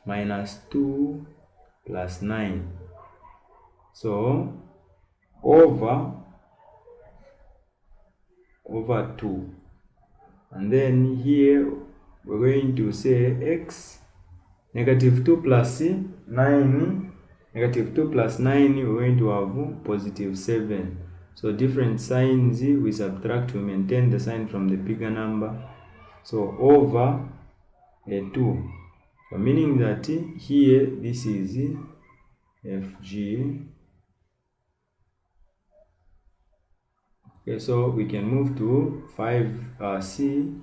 minus 2 plus 9. So over 2. And then here we're going to say x negative 2 plus 9. Negative 2 plus 9, we're going to have positive 7. So different signs, we subtract, we maintain the sign from the bigger number. So over a 2. So meaning that here this is fg. Okay, so we can move to 5c.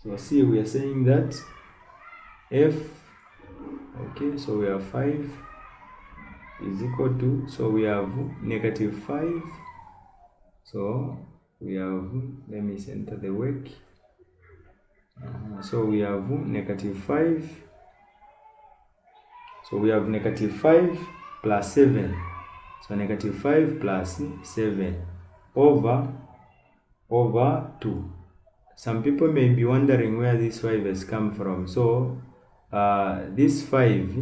So c, we are saying that f, okay, so we have 5 is equal to, so we have negative 5. So we have, let me center the work. So we have negative 5. So we have negative 5 plus 7. So negative 5 plus 7 over 2. Some people may be wondering where this 5 has come from. So this 5,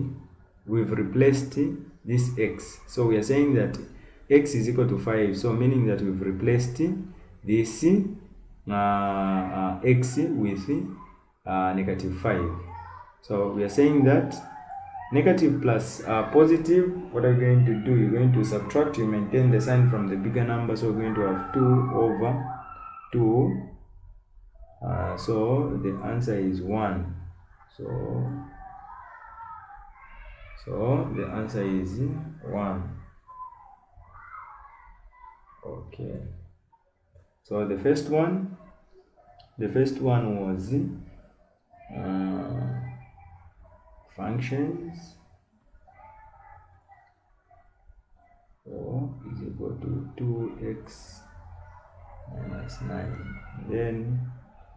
we've replaced this x. So we are saying that x is equal to 5. So meaning that we've replaced this x with negative 5. So we are saying that negative plus positive, what are you going to do? You're going to subtract, you maintain the sign from the bigger number, so we're going to have 2 over 2. So the answer is 1. So the answer is 1. Okay. So the first one was functions. So is equal to 2x minus 9. Then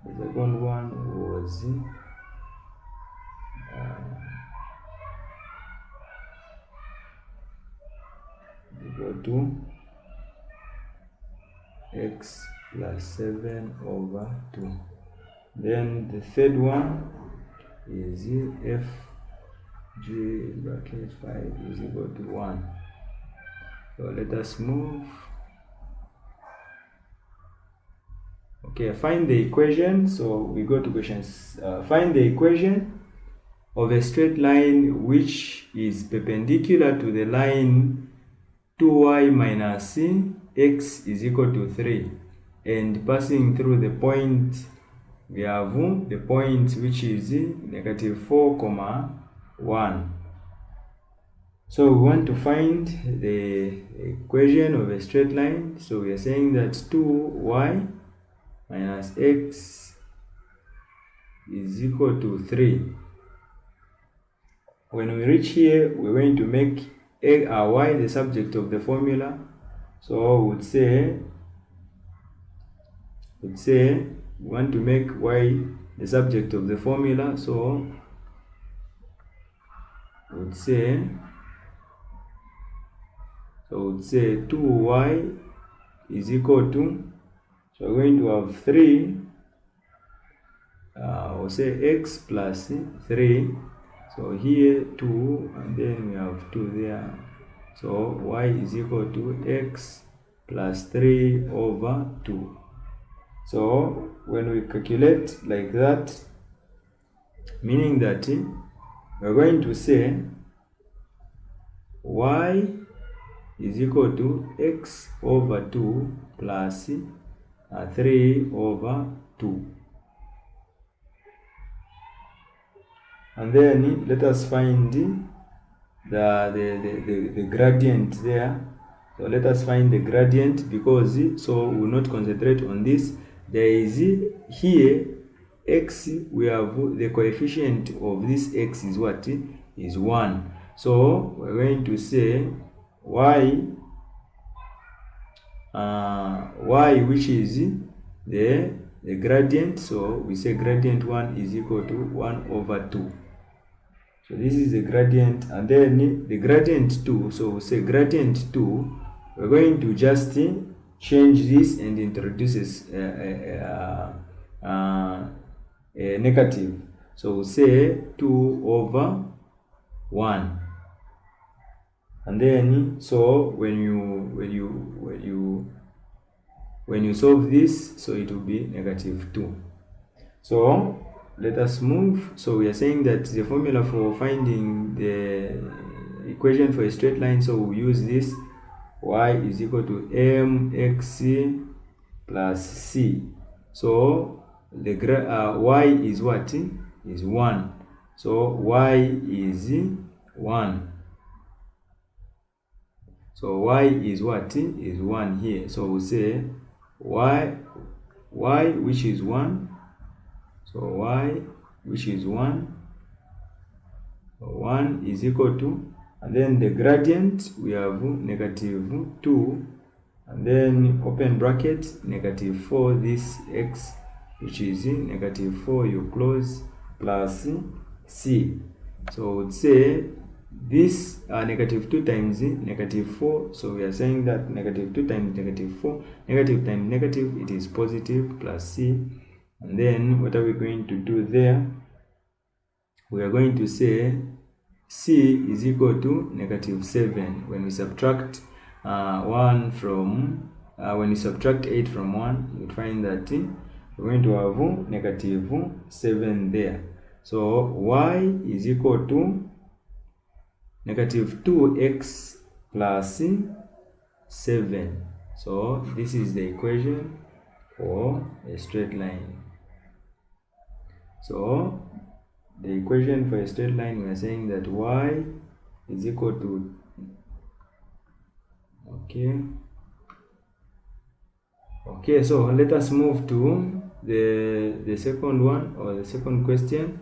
the second one was equal to x plus 7 over 2. Then the third one is f g bracket 5 is equal to 1. So let us move. Okay, find the equation. So we go to questions. Find the equation of a straight line which is perpendicular to the line 2y minus x is equal to 3, and passing through the point, we have the point which is negative 4, 1. So we want to find the equation of a straight line. So we are saying that 2y minus x is equal to 3. When we reach here, we're going to make y the subject of the formula. So we would say we want to make y the subject of the formula. So we would say 2y is equal to, so we're going to have 3, we'll say x plus 3. So here 2, and then we have 2 there. So y is equal to x plus 3 over 2. So when we calculate like that, meaning that we're going to say y is equal to x over 2 plus 3 over 2. And then let us find the gradient there. So let us find the gradient, because so we will not concentrate on this. There is here x, we have the coefficient of this x is what? Is 1. So we're going to say y which is the gradient. So we say gradient 1 is equal to 1 over 2. So this is the gradient, and then the gradient 2. So we say gradient 2, we're going to just change this and introduce a negative. So we say 2 over 1. And then so when you solve this, so it will be negative 2. So let us move. So we are saying that the formula for finding the equation for a straight line, so we use this: y is equal to mx plus c. So the y is what? Is 1. So y is 1. So y is what? Is 1 here. So we'll say y which is 1. So y which is 1 is equal to, and then the gradient we have negative 2, and then open bracket negative 4, this x which is negative 4, you close, plus c. So we'd say this negative 2 times negative 4. So we are saying that negative 2 times negative 4, negative times negative, it is positive, plus c. And then what are we going to do there? We are going to say c is equal to negative 7. When we subtract 1 from, when you subtract 8 from 1, you find that we're going to have negative 7 there. So y is equal to negative 2x plus 7. So this is the equation for a straight line. So the equation for a straight line, we are saying that y is equal to, okay, so let us move to the second one, or the second question.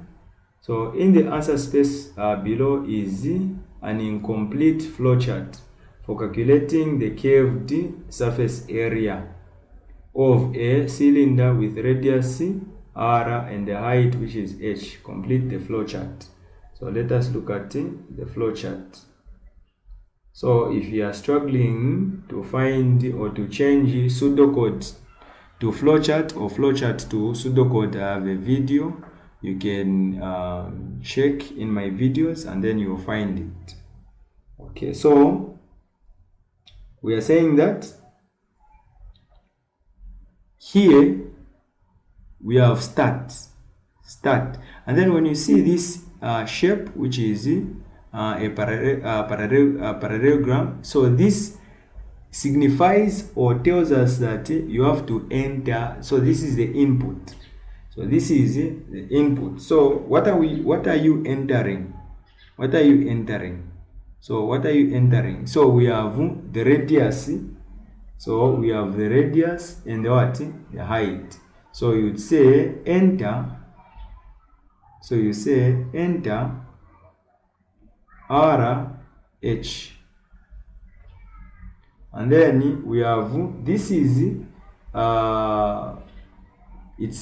So in the answer space below is an incomplete flowchart for calculating the curved surface area of a cylinder with radius r and the height, which is h. Complete the flowchart. So let us look at the flowchart. So if you are struggling to find or to change pseudocode to flowchart or flowchart to pseudocode, I have a video. You can check in my videos and then you'll find it. Okay, so we are saying that here we have start, and then when you see this shape, which is a parallelogram, so this signifies or tells us that you have to enter. So this is the input. So this is the input. So what are you entering? What are you entering? So what are you entering? So we have the radius. So we have the radius and the height. So you'd say enter. So you say enter R H. And then we have, this is it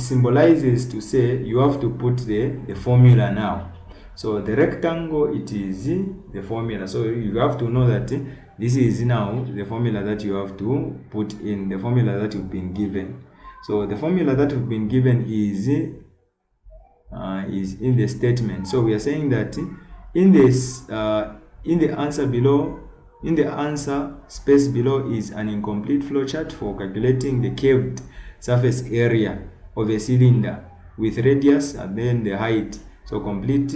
symbolizes to say you have to put the formula now. So the rectangle, it is the formula. So you have to know that this is now the formula that you have to put in, the formula that you've been given. So the formula that you've been given is in the statement. So we are saying that in this in the answer below, in the answer space below is an incomplete flowchart for calculating the curved surface area of a cylinder with radius and then the height. So complete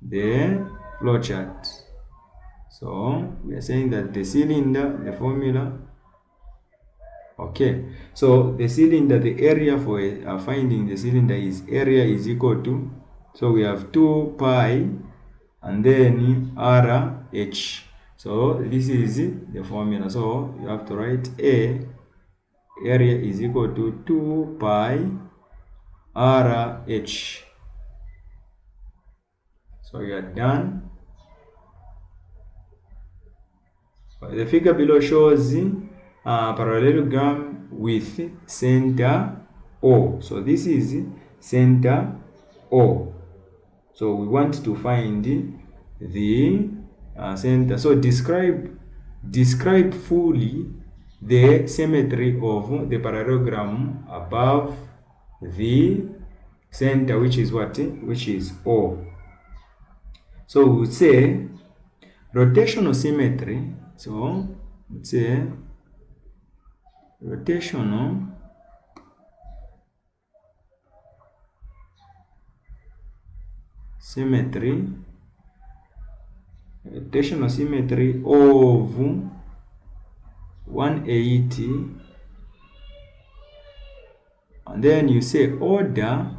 the flowchart. So we are saying that the cylinder, the formula. Okay, so the cylinder, the area for finding the cylinder is area is equal to, so we have 2 pi and then r h. So this is the formula. So you have to write area is equal to 2 pi r h. So you are done. The figure below shows parallelogram with center O. So this is center O. So we want to find the center. So describe fully the symmetry of the parallelogram above the center, which is what? Which is O. So we would say rotational symmetry. So let's say rotational symmetry, rotational symmetry of 180, and then you say order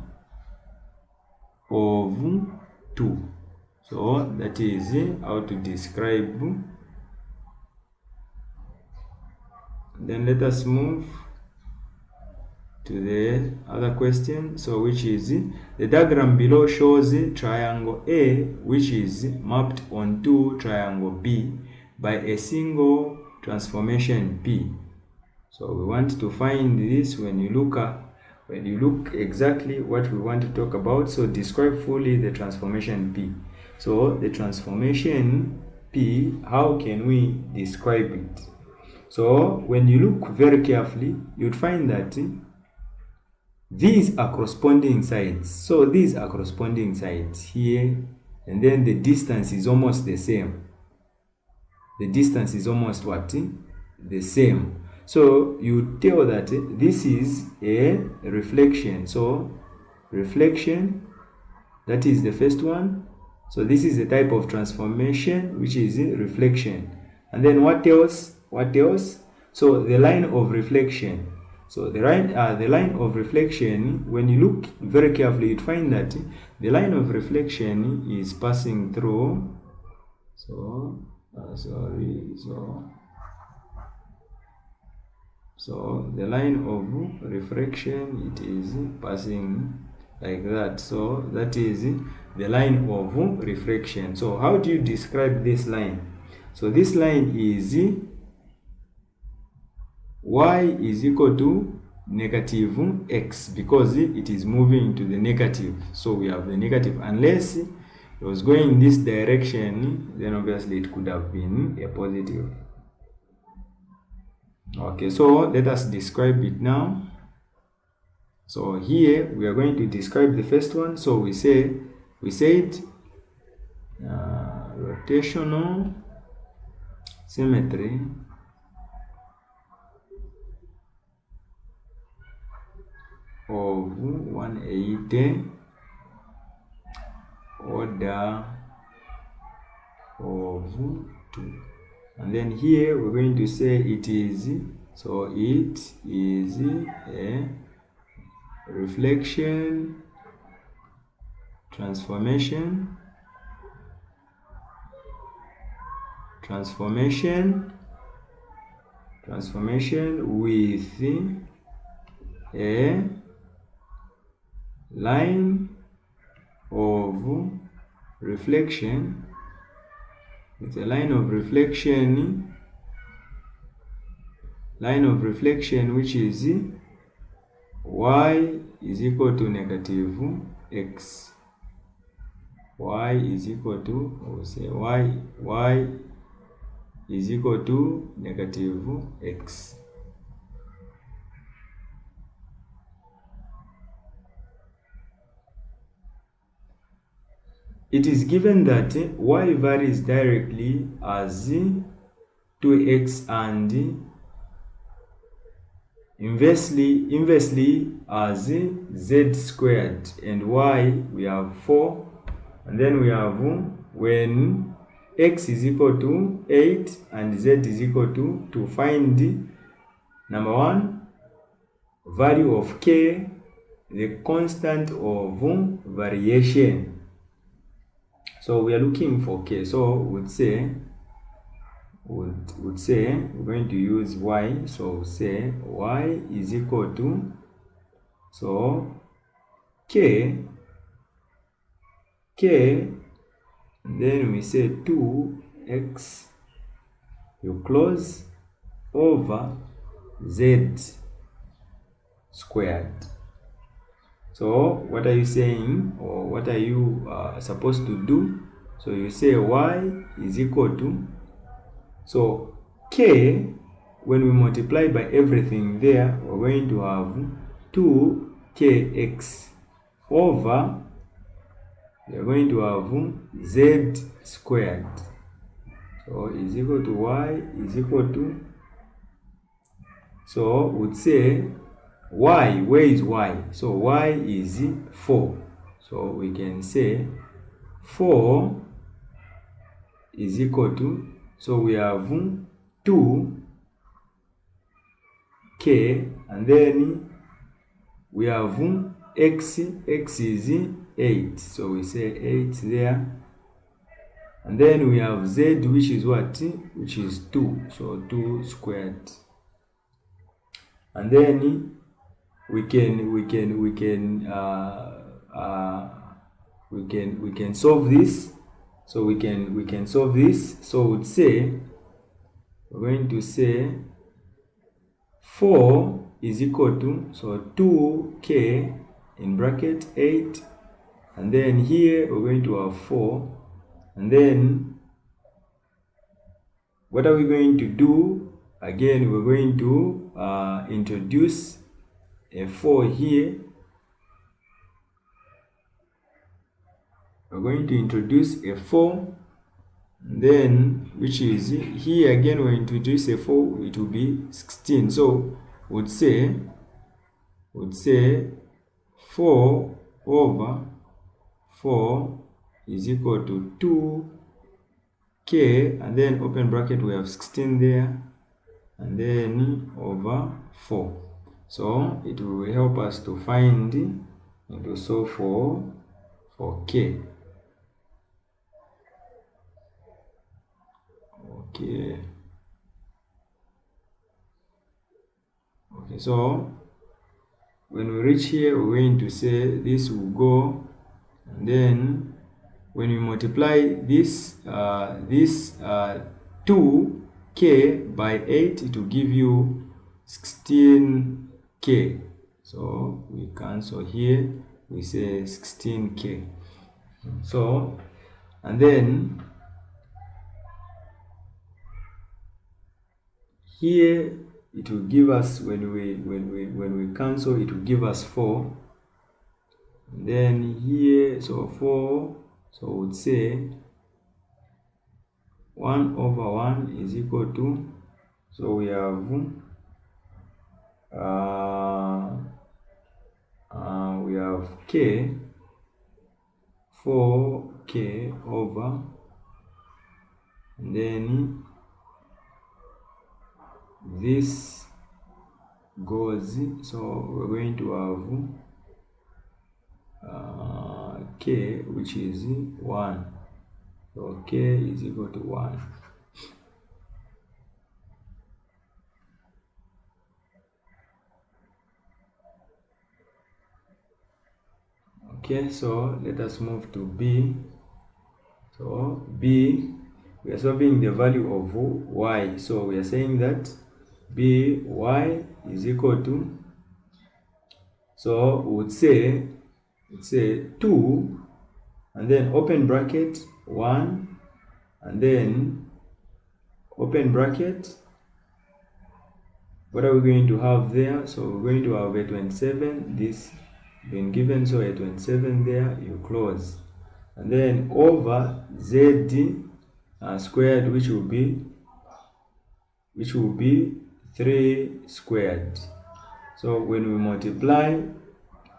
of 2. So that is how to describe. Then let us move to the other question, so which is the diagram below shows triangle A which is mapped onto triangle B by a single transformation P. So we want to find this. When you look exactly what we want to talk about, so describe fully the transformation P. So the transformation P, how can we describe it? So when you look very carefully, you'd find that these are corresponding sides. So these are corresponding sides here, and then the distance is almost the same. the distance is almost what? The same. So you tell that this is a reflection. So reflection, that is the first one. So this is a type of transformation which is reflection. And then what else? What else? So the line of reflection. So the line of reflection, when you look very carefully, you find that the line of reflection is passing through. So so the line of refraction, it is passing like that. So that is the line of refraction. So how do you describe this line? So this line is y is equal to negative x, because it is moving to the negative. So we have the negative. Unless it was going in this direction, then obviously it could have been a positive. Okay, so let us describe it now. So here we are going to describe the first one. So we said rotational symmetry of 180 order of 2. And then here we're going to say it is, so it is a reflection transformation with a line of reflection, which is y is equal to negative x. Y is equal to, I will say y is equal to negative x. It is given that y varies directly as 2x and inversely as z squared, and y we have 4, and then we have when x is equal to 8 and z is equal to find number 1, value of k, the constant of variation. So we are looking for k. So would say we're going to use y. So say y is equal to, so k, then we say 2x, you close, over z squared. So what are you saying, or what are you supposed to do? So you say y is equal to, so k, when we multiply by everything there, we're going to have 2kx over, we are going to have z squared. So is equal to y is equal to, so would say y, where is y? So y is 4. So we can say 4 is equal to, so we have 2k, and then we have x is 8. So we say 8 there. And then we have z, which is what? Which is 2. So 2 squared. And then we can solve this. So we can solve this. So we'd say, we're going to say 4 is equal to, so 2k in bracket 8, and then here we're going to have 4, and then what are we going to do? Again, we're going to introduce a 4 here. We're going to introduce a 4, then which is here again when we introduce a 4, it will be 16. So would say 4 over 4 is equal to 2k, and then open bracket, we have 16 there, and then over 4. So it will help us to find and to solve for k. Okay, so when we reach here, we're going to say this will go, and then when we multiply this 2k by 8, it will give you 16k. So we cancel here, we say 16k. So, and then here it will give us, when we cancel, it will give us 4. And then here, so 4, so we would say 1 over 1 is equal to, so we have k, 4k over, and then this goes, so we're going to have k, which is 1. So k is equal to 1. Okay, so let us move to B. So B, we are solving the value of y. So we are saying that y is equal to, so we would say 2, and then open bracket 1, and then open bracket, what are we going to have there? So we're going to have a 27, this been given, so a 27 there, you close, and then over z squared, which will be 3 squared. So when we multiply,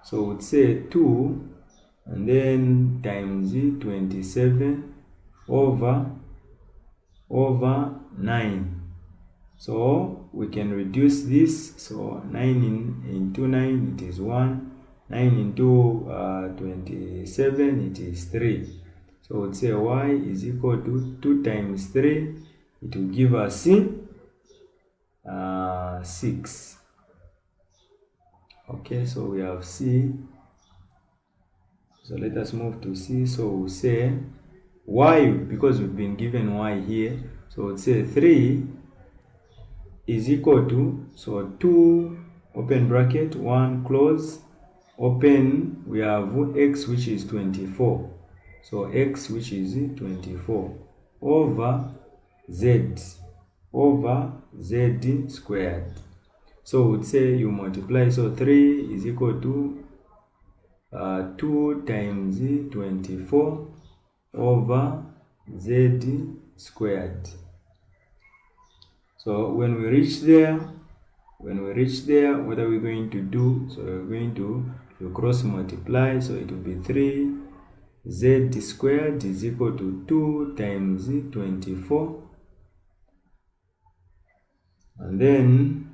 so we'd say 2, and then times 27 over 9. So we can reduce this, so 9 into 9, it is 1, 9 into 27, it is 3. So we'd say y is equal to 2 times 3, it will give us 6. Okay, so we have C. So let us move to C. So we'll say y, because we've been given y here, so we'll say 3 is equal to, so 2 open bracket, 1 close, open, we have x, which is 24. So x, which is 24, over z squared. So we would say you multiply, so 3 is equal to 2 times 24 over z squared. So when we reach there, what are we going to do? So we're going to cross multiply, so it will be 3 z squared is equal to 2 times 24, and then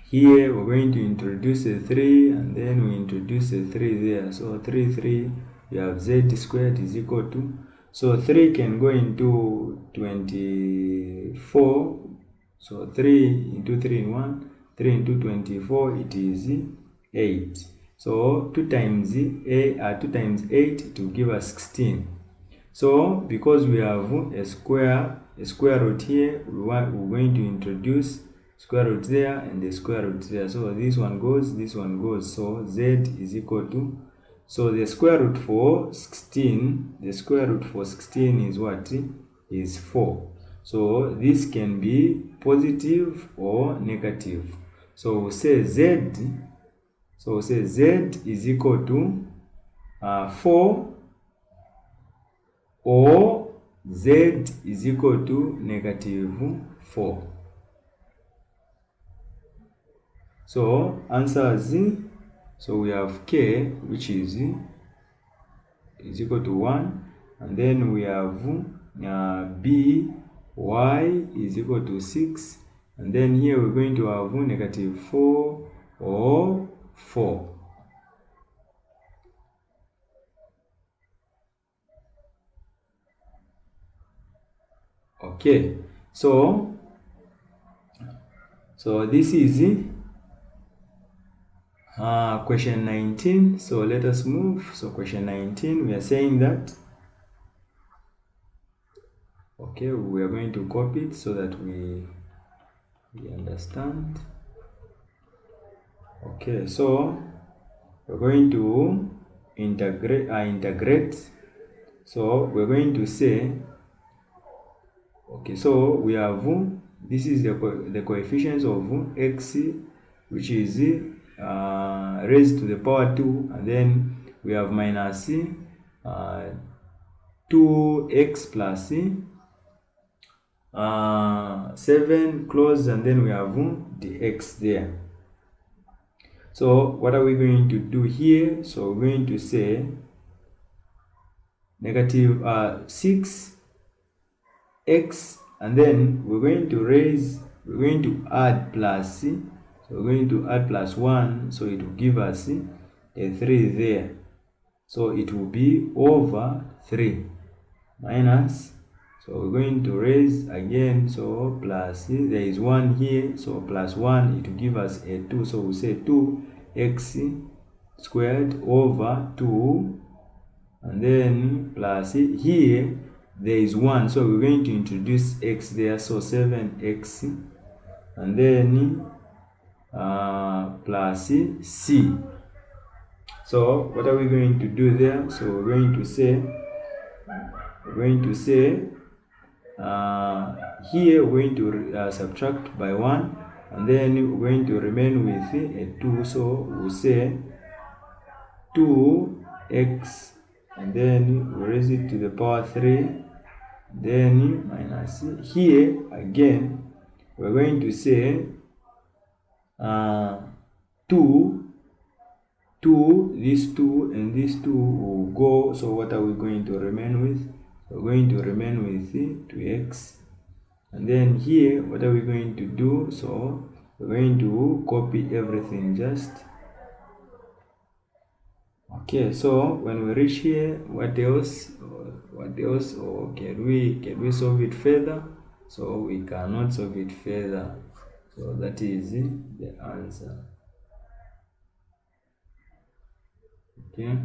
here we're going to introduce a 3, and then we introduce a 3 there, so 3, we have z squared is equal to, so 3 can go into 24, so 3 into 3 in 1, 3 into 24, it is 8. So 2 times 8, it will give us 16. So because we have a square root here, we're going to introduce square root there and the square root there. So this one goes, so z is equal to, so the square root for 16, is what? Is 4. So this can be positive or negative. So we'll say z, is equal to 4 or Z is equal to -4. So answers, so we have K, which is equal to 1, and then we have B, Y is equal to 6, and then here we're going to have -4 or 4. Okay, so this is question 19. So let us move. So question 19, we are saying that, okay, we are going to copy it so that we understand. Okay, so we're going to integrate. So we're going to say, okay, so we have, this is the coefficients of x, which is raised to the power 2, and then we have minus 2x plus 7 close, and then we have the x there. So what are we going to do here? So we're going to say -6x, and then we're going to add plus, so we're going to add +1, so it will give us a 3 there. So it will be over 3 minus, so we're going to raise again, so plus, there is 1 here, so +1, it will give us a 2, so we say 2x squared over 2, and then plus, here there is 1, so we're going to introduce x there, so 7x, and then plus c. So what are we going to do there? So we're going to say here we're going to subtract by 1, and then we're going to remain with a 2, so we'll say 2x, and then we raise it to the power 3, then minus, here again we're going to say 2, this 2 and this 2 will go, so what are we going to remain with? We're going to remain with 2x, and then here what are we going to do? So we're going to copy everything just. Okay, so when we reach here, what else, or can we solve it further? So we cannot solve it further, so that is the answer. Okay,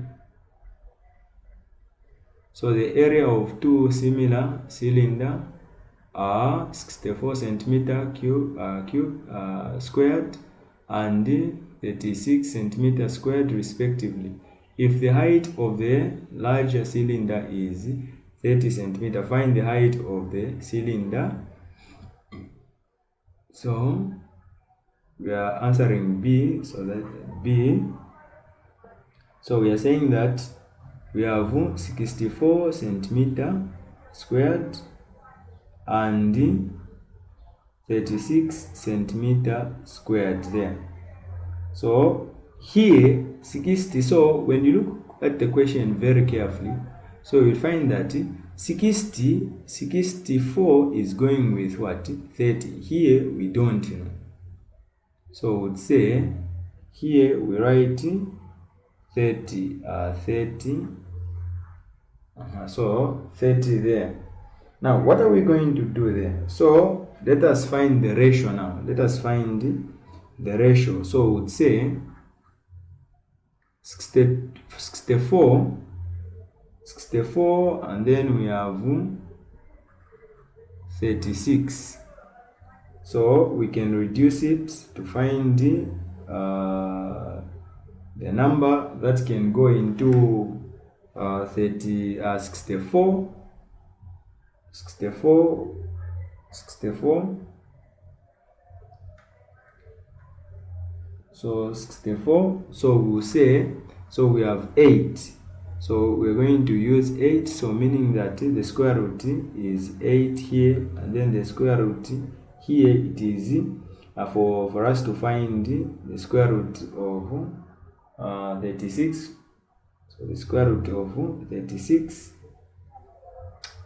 so the area of two similar cylinders are 64 centimeter squared and 36 centimeter squared respectively. If the height of the larger cylinder is 30 centimeter, find the height of the cylinder. So we are answering B, so that B. So we are saying that we have 64 centimeter squared and 36 centimeter squared there. So here 60, so when you look at the question very carefully, so you'll find that 64 is going with what? 30. Here we don't know. So we would say here we write 30, so 30 there. Now what are we going to do there? So let us find the ratio now. Let us find the ratio. So we would say 64, and then we have 36. So we can reduce it to find the number that can go into 64. So 64, so we'll say, so we have 8, So we're going to use 8, so meaning that the square root is 8 here, and then the square root here it is for us to find the square root of 36. So the square root of 36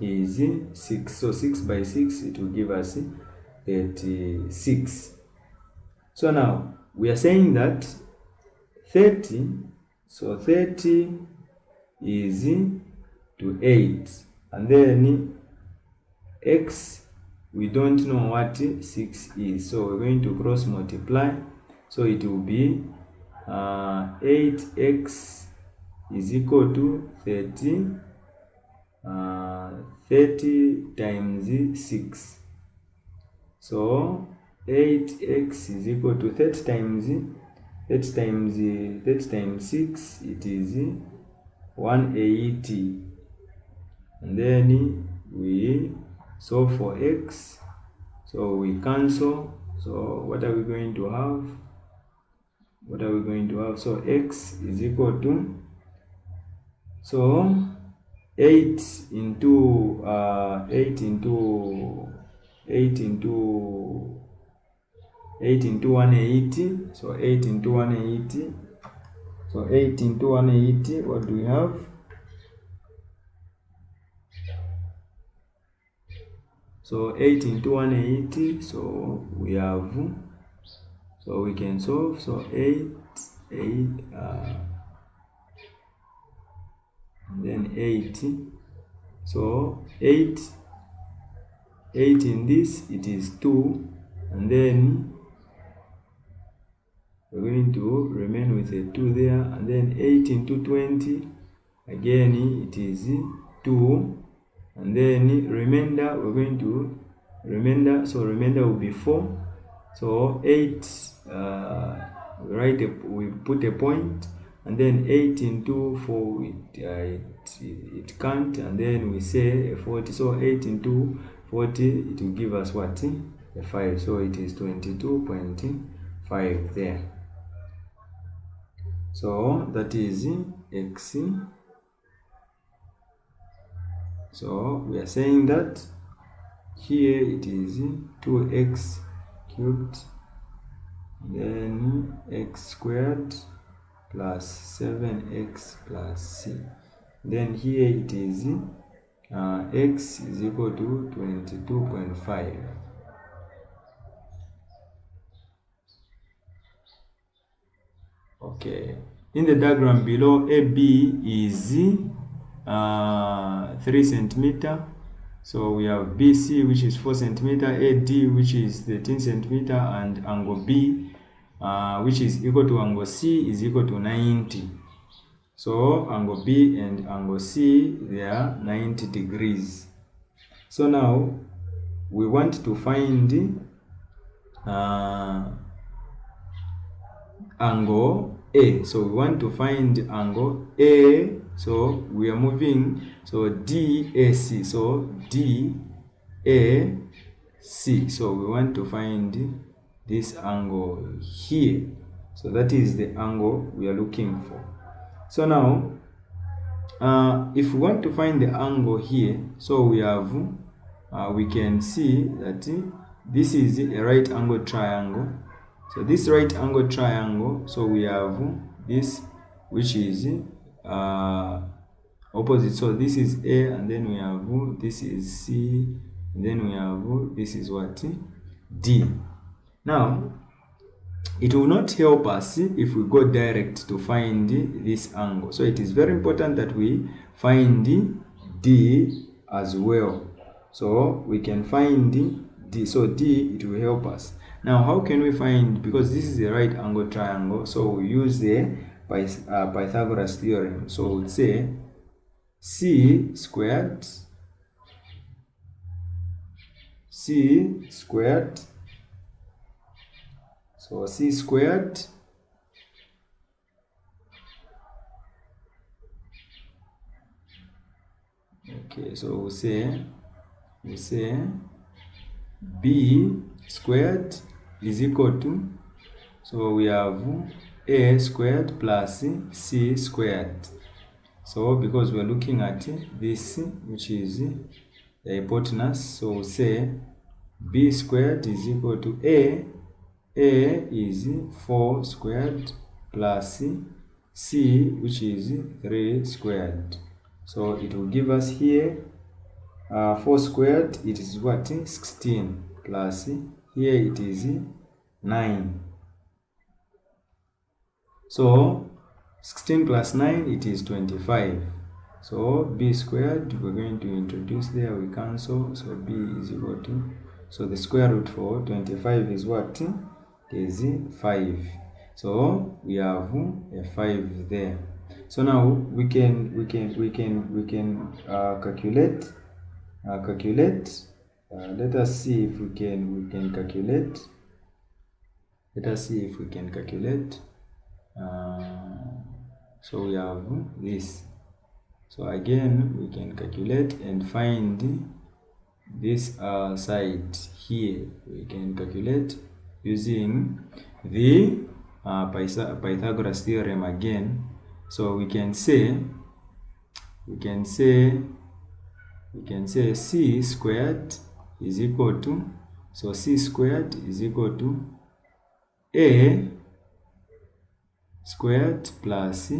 is 6. So 6 by 6, it will give us 36. So now we are saying that 30, so 30 is to 8, and then x, we don't know what 6 is, so we're going to cross multiply, so it will be 8x is equal to 30, 30 times 6. So 8x is equal to 30 times 6, it is 180. And then we solve for x, so we cancel. So what are we going to have? So x is equal to, so 8 into 8 into 180. So 8 into 180. So 8 into 180, what do we have? So 8 into 180, so we have, so we can solve. So 8, then 80. So 8 in this, it is 2, and then we're going to remain with a 2 there, and then 8 into 20, again it is 2, and then remainder, we're going to so remainder will be 4. So 8, we put a point, and then 8 into 4, it can't, and then we say a 40. So 8 into 40, it will give us what? A 5. So it is 22.5 there. So that is x. So we are saying that here it is 2x cubed, then x squared plus 7x plus c. Then here it is x is equal to 22.5. Okay. In the diagram below, AB is 3 centimeter. So we have BC, which is 4 centimeter, AD, which is 13 centimeter, and angle B, which is equal to angle C, is equal to 90. So angle B and angle C, they are 90 degrees. So now we want to find angle A. So we want to find angle A. So we are moving, so DAC. So DAC. So we want to find this angle here. So that is the angle we are looking for. So now, if we want to find the angle here, so we have, we can see that this is a right angle triangle. So this right angle triangle, so we have this, which is opposite. So this is A, and then we have, this is C, and then we have, this is what? D. Now, it will not help us if we go direct to find this angle. So it is very important that we find D as well. So we can find D. So D, it will help us. Now, how can we find, because this is a right angle triangle, so we use the Pythagoras theorem. So we would say C squared, so C squared okay, so we say B squared is equal to, so we have A squared plus C squared. So because we're looking at this, which is the hypotenuse, so we'll say b squared is equal to a is 4 squared plus c, which is 3 squared. So it will give us here 4 squared, it is what? 16, plus here it is 9. So 16 plus 9, it is 25. So b squared, we're going to introduce there, we cancel, so b is equal to, so the square root for 25 is what? Is 5. So we have a 5 there. So now we can calculate. Let us see if we can calculate. Let us see if we can calculate. So we have this. So again, we can calculate and find this side here. We can calculate using the Pythagoras theorem again. So we can say c squared is equal to, so c squared is equal to a squared plus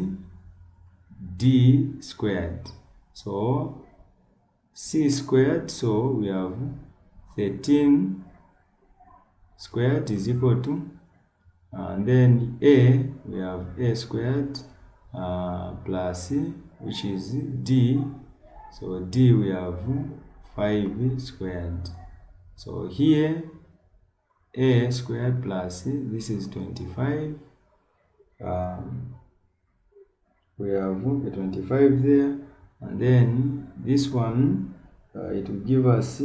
d squared. So c squared, so we have 13 squared is equal to, and then a, we have a squared plus, which is d, so d we have 5 squared. So here a squared plus, this is 25, we have a 25 there, and then this one it will give us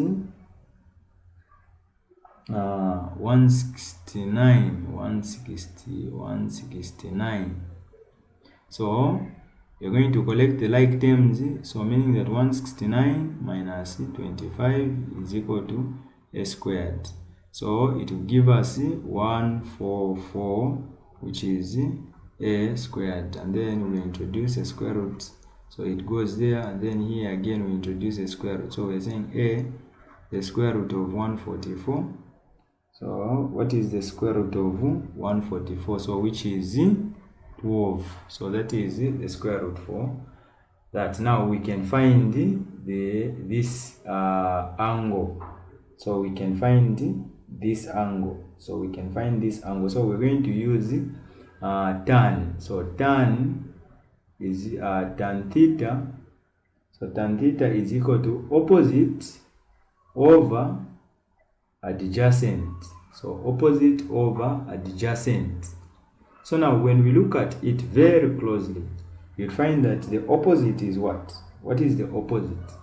169. So you're going to collect the like terms, so meaning that 169 minus 25 is equal to a squared. So it will give us 144, which is a squared, and then we introduce a square root, so it goes there, and then here again we introduce a square root. So we're saying the square root of 144. So what is the square root of 144? So which is 12. So that is the square root for that. Now we can find this angle. So we can find this angle. So we're going to use tan. So tan is tan theta. So tan theta is equal to opposite over adjacent. So opposite over adjacent. So now when we look at it very closely, you'll find that the opposite is what? What is the opposite?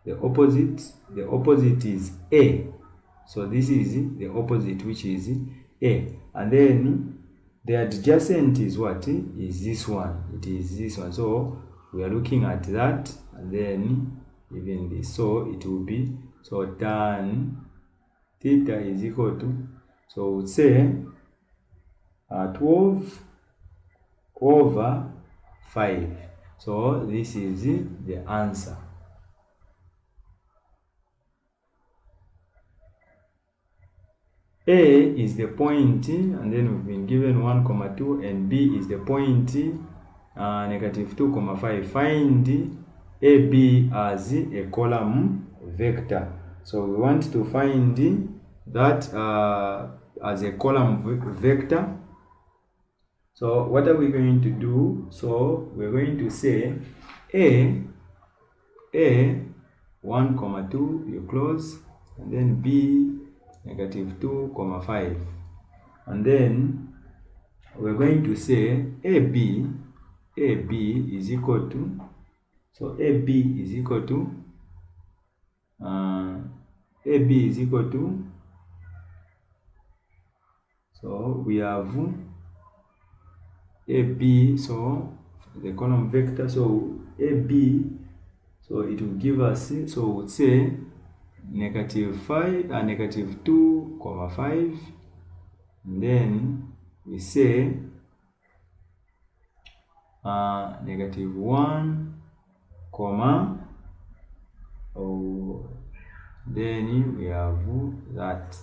The opposite is a. So this is the opposite, which is a. And then the adjacent is what? Is this one. It is this one. So we are looking at that, and then even this. So it will be, so tan theta is equal to, so we'll say 12 over 5. So this is the answer. A is the point, and then we've been given 1,2, and B is the point -2,5. Find AB as a column vector. So we want to find that as a column vector. So what are we going to do? So we're going to say A 1,2, you close, and then B -2,5, and then we're going to say AB is equal to, so AB is equal to so we have AB, so the column vector, so AB, so it will give us, so we'll say -5 and -2,5, and then we say negative 1, comma, then we have that.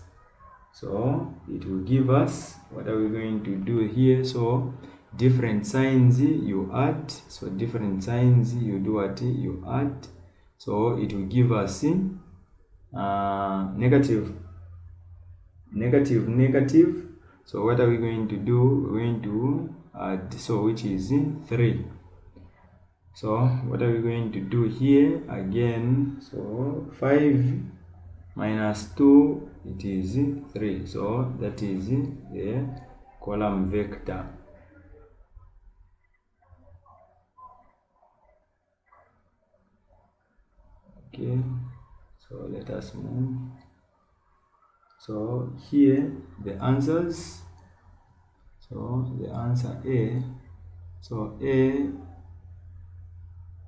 So it will give us, what are we going to do here? So different signs you add, so different signs you do what? You add. So it will give us negative, negative, negative. So what are we going to do? We're going to add, so which is 3. So what are we going to do here again? So 5 minus 2, it is 3. So that is the column vector. Okay, so let us move. So here the answers. So the answer A. So A,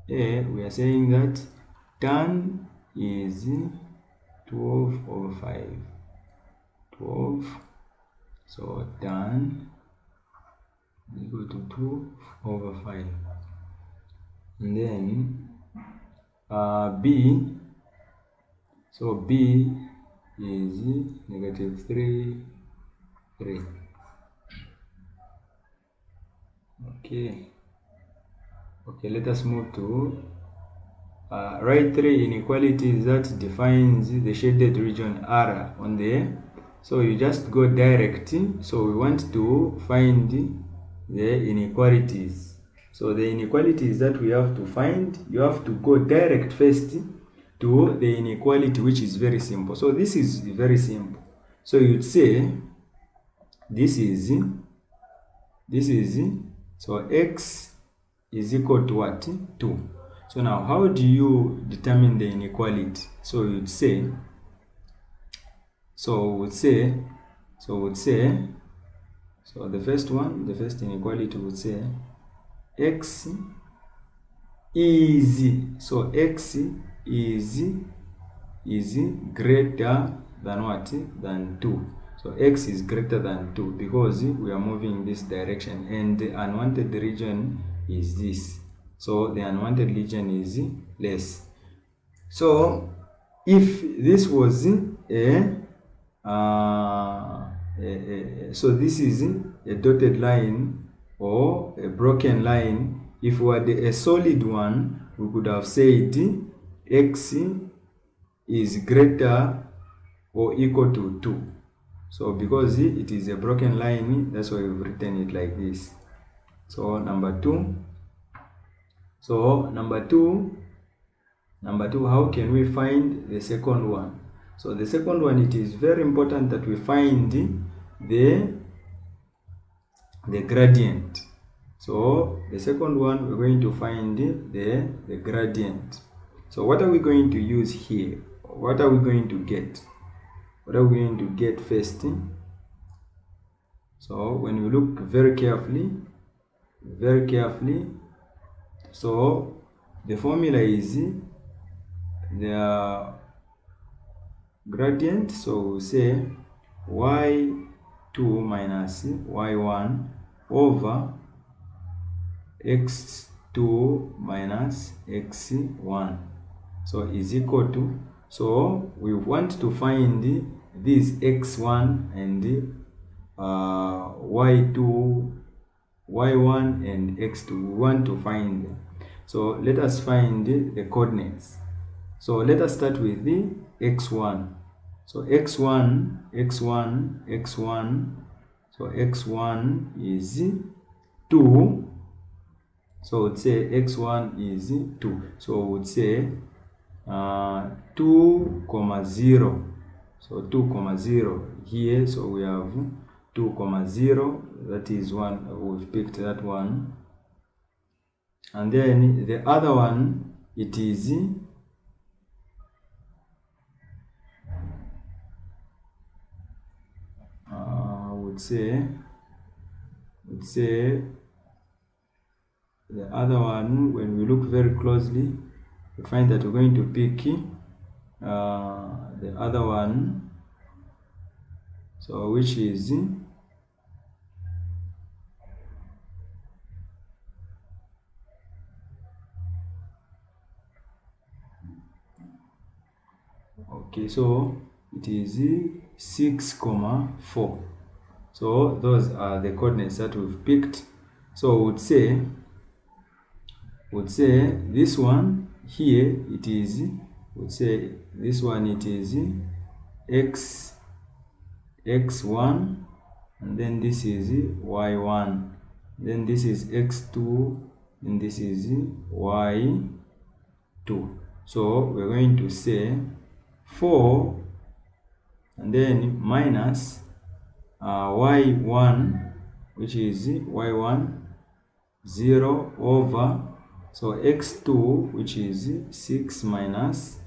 we are saying that tan is 12 over 5. 12. So tan is equal to 12 over 5. And then B. So B is negative 3, 3. Okay. Okay, let us move to write 3 inequalities that defines the shaded region R on there. So you just go direct. So we want to find the inequalities. So the inequalities that we have to find, you have to go direct first to the inequality, which is very simple. So this is very simple. So you'd say this is so x is equal to what? 2. So now how do you determine the inequality? So you'd say, so the first one, the first inequality would say x is, so x is greater than what? Than 2. So x is greater than 2 because we are moving in this direction, and the unwanted region is this. So the unwanted region is less. So if this was so this is a dotted line or a broken line. If we had a solid one, we could have said x is greater or equal to 2. So because it is a broken line, that's why we've written it like this. So number 2. So number two, how can we find the second one? So the second one, it is very important that we find the gradient. So the second one, we're going to find the gradient. So what are we going to use here? What are we going to get? What are we going to get first? So when we look very carefully, so the formula is the gradient. So we'll say y2 minus y1 over x2 minus x1, so is equal to, so we want to find this x1 and y2, y1 and x2. We want to find them. So let us find the coordinates. So let us start with the x1. So x1, so x1 is 2. So we would say x1 is 2. So we would say 2, 0. So 2, 0 here. So we have 2, 0. That is one. We've picked that one. And then the other one, it is would say the other one, when we look very closely, we find that we're going to pick the other one, so which is Okay, so it is 6,4. So those are the coordinates that we've picked. So would say this one here, it is, would say this one, it is x1, and then this is y1, then this is x2, and this is y2. So we're going to say 4 and then minus y1, which is y1, 0 over, so x2, which is 6 minus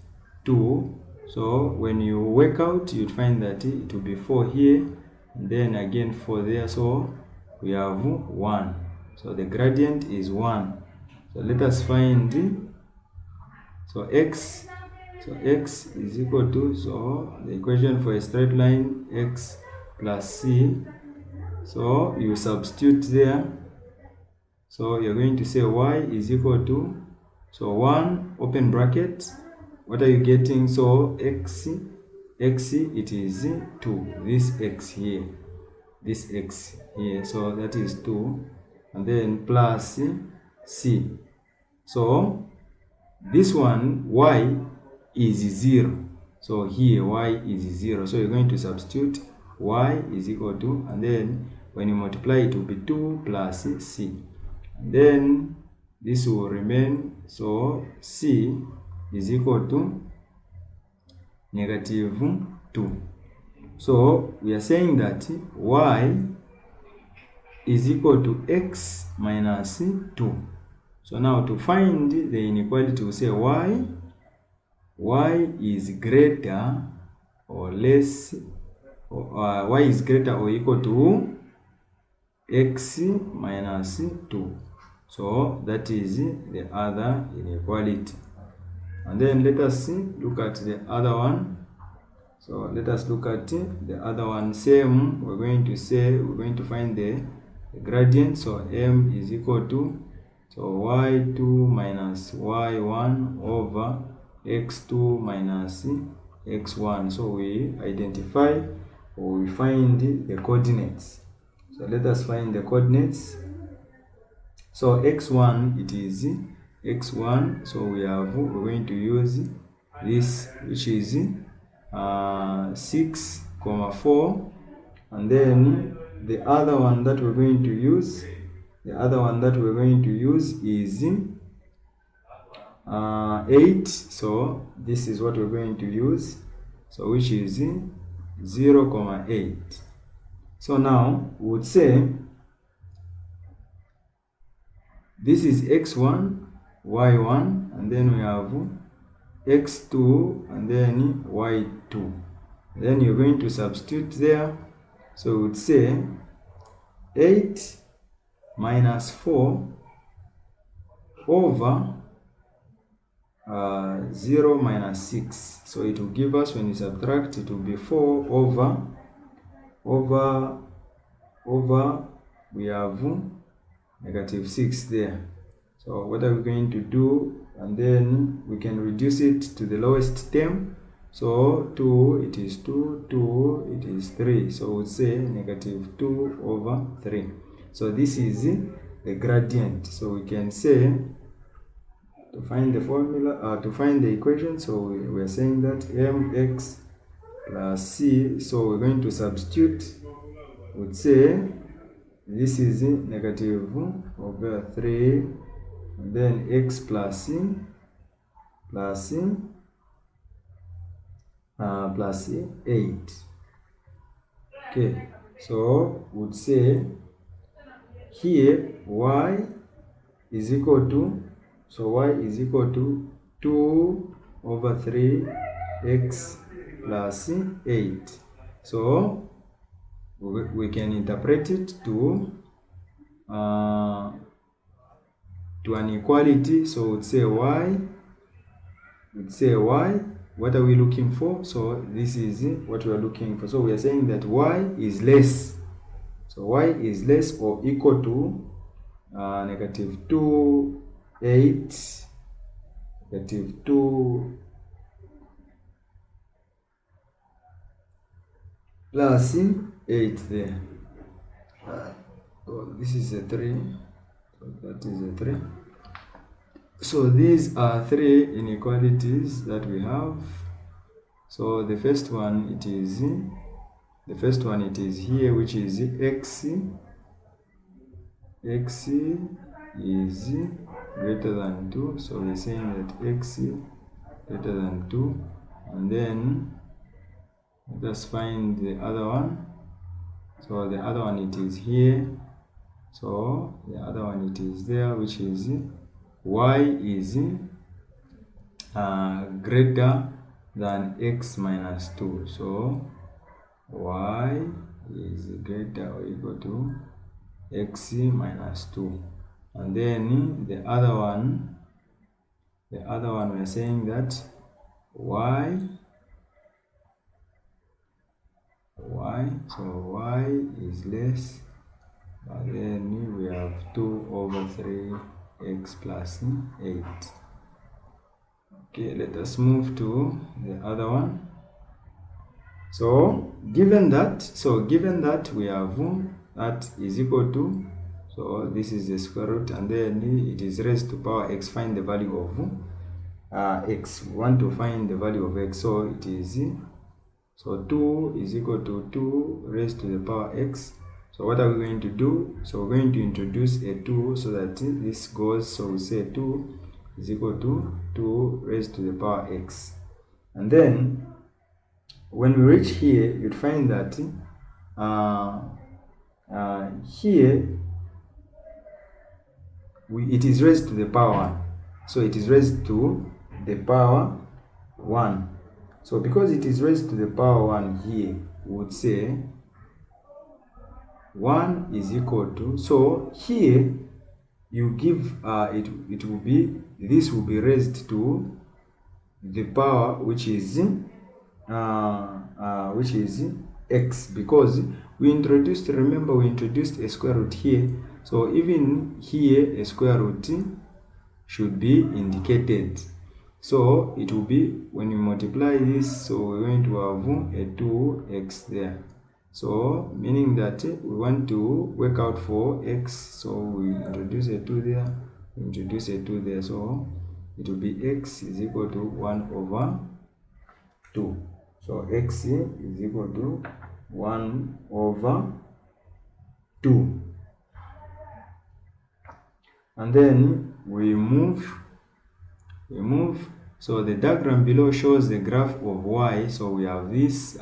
2. So when you work out, you'd find that it will be 4 here, and then again 4 there, so we have 1. So the gradient is 1. So let us find, so x is equal to, so the equation for a straight line, x plus c. So you substitute there. So you're going to say y is equal to, so 1 open bracket, what are you getting? So x, it is 2, this x here, so that is 2, and then plus c. So this one, y is 0, so here y is 0, so you're going to substitute y is equal to, and then when you multiply it will be 2 plus c, and then this will remain, so c is equal to -2. So we are saying that y is equal to x minus 2. So now to find the inequality, we say y is greater or less, or y is greater or equal to x minus 2. So that is the other inequality. And then let us look at the other one. So let us look at the other one. Same, we're going to find the gradient. So m is equal to, so y2 minus y1 over x2 minus x1. So we identify, or we find the coordinates. So let us find the coordinates. So x1, it is x1, so we're going to use this, which is 6,4, and then the other one that we're going to use, is 8. So this is what we're going to use, so which is 0,8. So now we would say this is x1, y1, and then we have x2, and then y2. Then you're going to substitute there. So we would say 8 minus 4 over 0 minus 6. So it will give us, when you subtract, it will be 4 over we have -6 there. So what are we going to do? And then we can reduce it to the lowest term. So 2, it is 2, 2, it is 3. So we'll say -2 over 3. So this is the gradient. So we can say, to find the formula, to find the equation, so we are saying that mx plus c, so we're going to substitute, would say this is negative over 3, and then x plus 8. Okay, so would say here y is equal to, so y is equal to 2 over 3 x plus 8. So we can interpret it to an equality. So we'd say y, what are we looking for? So this is what we are looking for. So we are saying that y is less. So y is less or equal to -2, 8, -2, plus 8 there. This is a 3, so that is a 3. So these are 3 inequalities that we have. So the first one it is here, which is x is greater than 2. So we're saying that x greater than 2, and then let us find the other one. So the other one it is here. So the other one it is there, which is y is greater than x minus 2. So y is greater or equal to x minus 2. And then the other one we're saying that y, so y is less, but then we have 2 over 3 x plus 8. Okay, let us move to the other one. So given that we have that is equal to, so this is the square root, and then it is raised to power x. Find the value of x. We want to find the value of x, so it is, so 2 is equal to 2 raised to the power x. So what are we going to do? So we're going to introduce a 2 so that this goes, so we say 2 is equal to 2 raised to the power x. And then when we reach here, you'd find that here it is raised to the power 1. So it is raised to the power 1. So because it is raised to the power 1 here, we would say 1 is equal to, so here you give it will be, this will be raised to the power which is x, because we introduced, remember we introduced a square root here, so even here a square root should be indicated. So it will be, when you multiply this, so we're going to have a 2x there. So meaning that we want to work out for x, so we introduce a 2 there, we introduce a 2 there, so it will be x is equal to 1 over 2. So x is equal to 1 over 2. And then we move. So the diagram below shows the graph of y. So we have this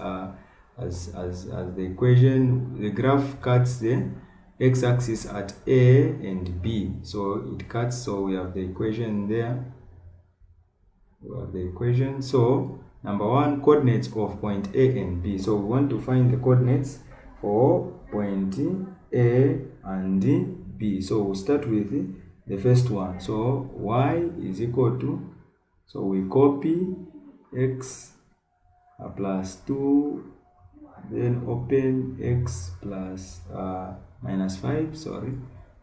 as the equation. The graph cuts the x-axis at a and b. So it cuts. So we have the equation there. We have the equation. So number 1, coordinates of point A and B. So we want to find the coordinates for point A and B. So we'll start with the first one. So y is equal to, so we copy x plus 2, then open x plus minus 5, sorry.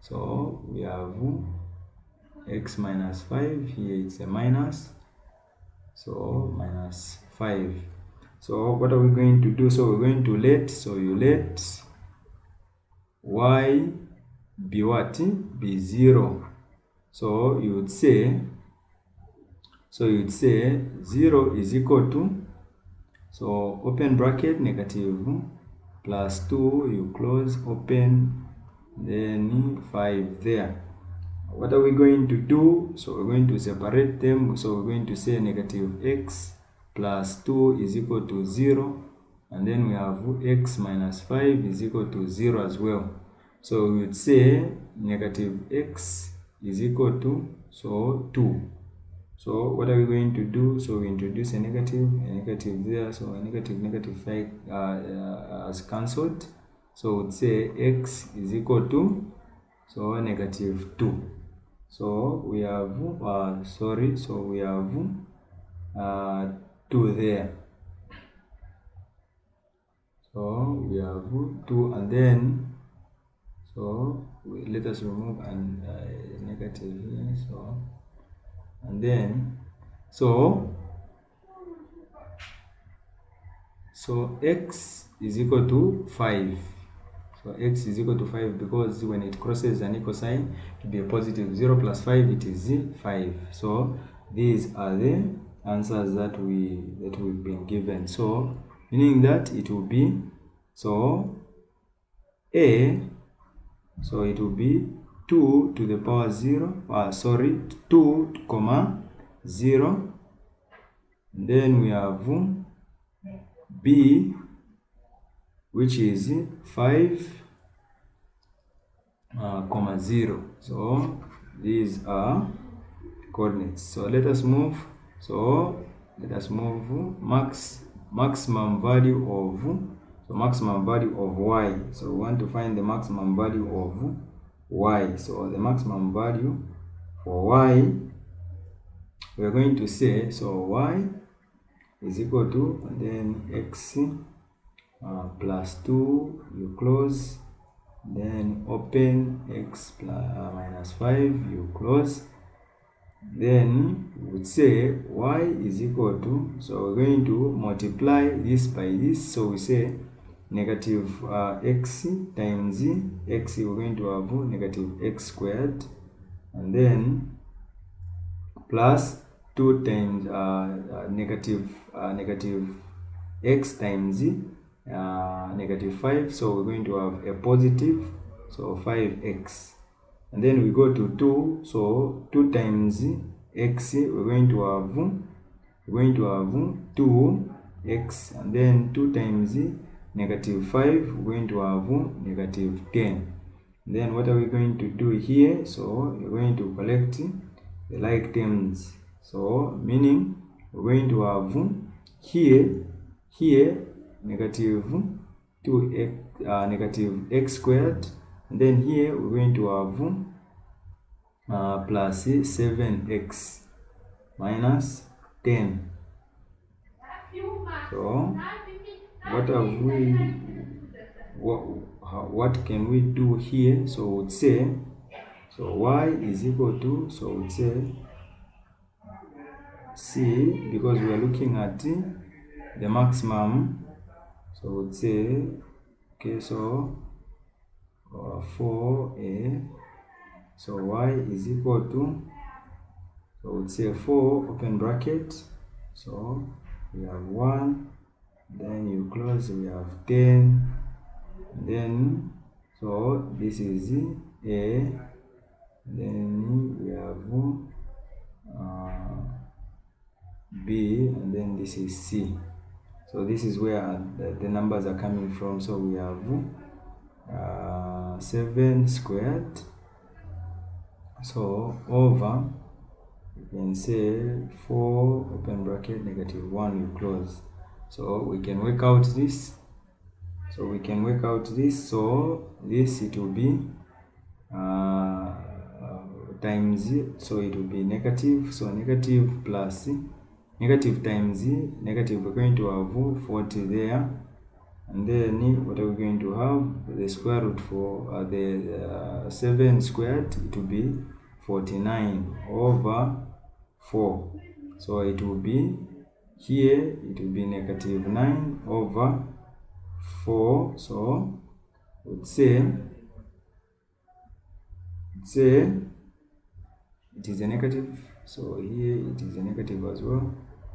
So we have x minus 5, here it's a minus, so minus 5. So what are we going to do? So we're going to let, so you let y be what? Be 0. So you would say, 0 is equal to, so open bracket, negative plus 2, you close, open, then 5 there. What are we going to do? So we're going to separate them. So we're going to say negative x plus 2 is equal to 0, and then we have x minus 5 is equal to 0 as well. So we would say negative x is equal to, so 2. So what are we going to do? So we introduce a negative there, so a negative 5 is cancelled. So we would say x is equal to, so negative 2. So we have so we have 2 there. So we have 2, and then so let us remove an negative here. So and then so So x is equal to 5. So x is equal to 5 because when it crosses an equal sign, it will be a positive. 0 plus 5, it is 5. So these are the answers that we've been given. So meaning that it will be, so a, so it will be 2 to the power 0, 2 comma 0. Then we have b, which is 5 comma 0. So these are coordinates. So let us move. So let us move maximum value of, so maximum value of y. So we want to find the maximum value of y. So the maximum value for y, we are going to say, so y is equal to, and then x plus 2, you close, then open, x plus, minus 5, you close. Then we would say y is equal to, so we're going to multiply this by this. So we say negative x times x, we're going to have negative x squared, and then plus 2 times negative x times negative 5. So we're going to have a positive, so 5x. And then we go to 2, so 2 times x, we're going to have 2x, and then 2 times negative 5, we're going to have negative 10. And then what are we going to do here? So we're going to collect the like terms. So meaning we're going to have here negative 2x, negative x squared. And then here we're going to have plus 7x minus 10. So what can we do here? So we would say, so y is equal to, so we would say c, because we are looking at the maximum. So we would say, okay, so 4a, so y is equal to, so we would say 4 open bracket, so we have 1, then you close, we have 10, then so this is a, then we have b, and then this is c. So this is where the numbers are coming from. So we have 7 squared, so over, you can say 4 open bracket negative 1, you close. So we can work out this. So we can work out this. So this, it will be times, so it will be negative. So negative plus negative times negative, we're going to have 40 there. And then what are we going to have? The square root for the 7 squared, it will be 49 over 4. So it will be here, it will be negative 9 over 4. So would say it is a negative. So here it is a negative as well.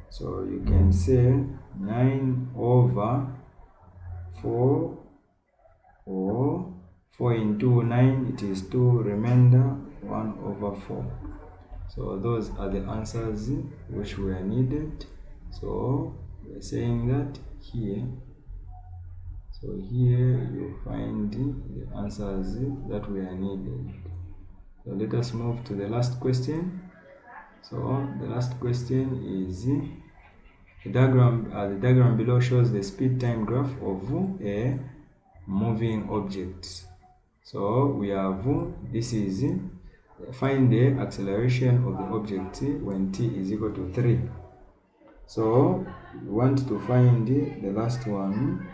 So you can say 9 over 4, or 4 into 9, it is 2, remainder 1 over 4. So those are the answers which were needed. So we are saying that here, so here you find the answers that were needed. So let us move to the last question. So the last question is the diagram below shows the speed time graph of a moving object. So we have, this is find the acceleration of the object when t is equal to 3. So we want to find the last one.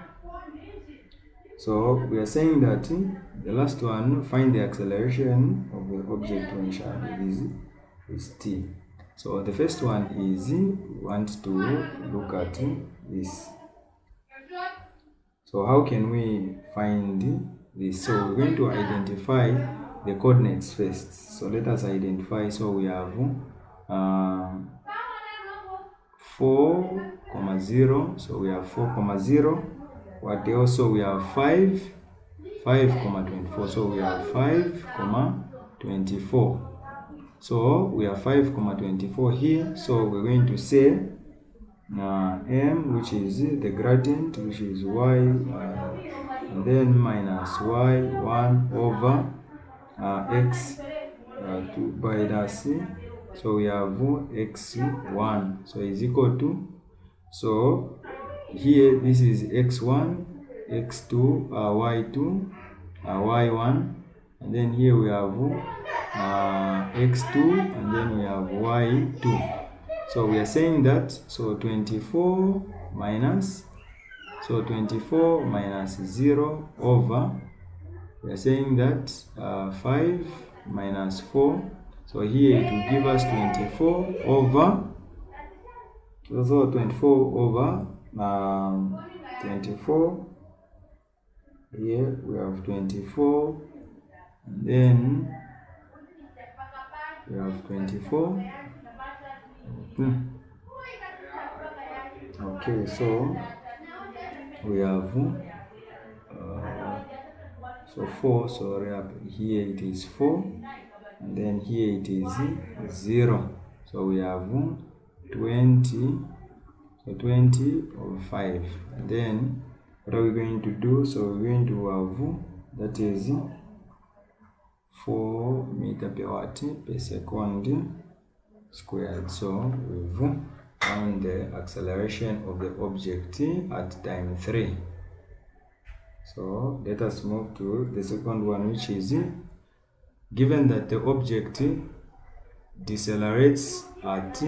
So we are saying that the last one, find the acceleration of the object when shadowed is t. So the first one is, we want to look at this. So how can we find this? So we're going to identify the coordinates first. So let us identify. So we have 4, 0. So we have 4, 0. What else? So we have 5, 24. So we have 5, 24. So we have 5, 24 here. So we're going to say m, which is the gradient, which is y, and then minus y 1 over x 2 minus c. So we have x1, so is equal to, so here this is x1, x2, y2, y1, and then here we have x2, and then we have y2. So we are saying that, so 24 minus 0 over, we are saying that 5 minus 4. So here it will give us 24 over, so 24 over 24. Here we have 24, and then we have 24. Okay, so we have 4, so here it is 4, and then here it is 0. So we have 20, so 20 over 5. And then what are we going to do? So we're going to have, that is 4 meter per watt per second squared. So we've found the acceleration of the object at time 3. So let us move to the second one, which is given that the object decelerates at,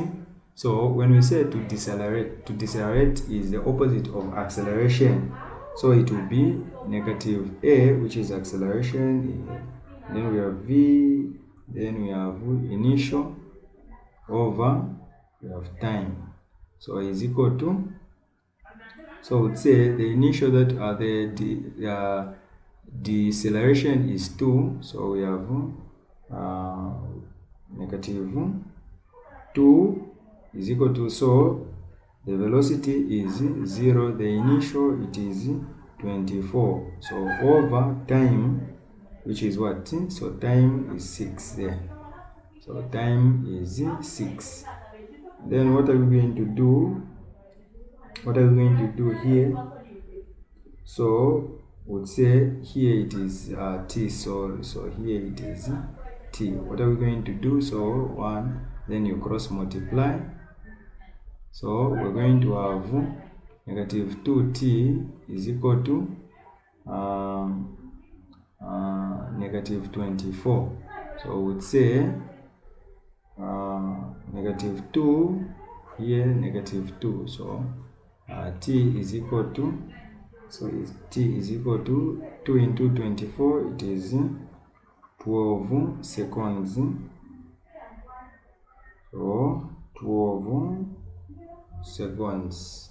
so when we say to decelerate is the opposite of acceleration. So it will be negative a, which is acceleration, then we have v, then we have initial over, we have time. So is equal to, so we'd say the initial, that the deceleration is 2. So we have negative 2 is equal to, so the velocity is 0, the initial it is 24. So over time, which is what? So time is 6 there. So time is 6. Then what are we going to do? What are we going to do here? So would say here it is t, so here it is t. What are we going to do? So 1, then you cross multiply. So we're going to have negative 2t is equal to negative 24. So we would say negative 2 here, negative 2. So t is equal to, so t is equal to 2 into 24, it is 12 seconds. So 12 seconds.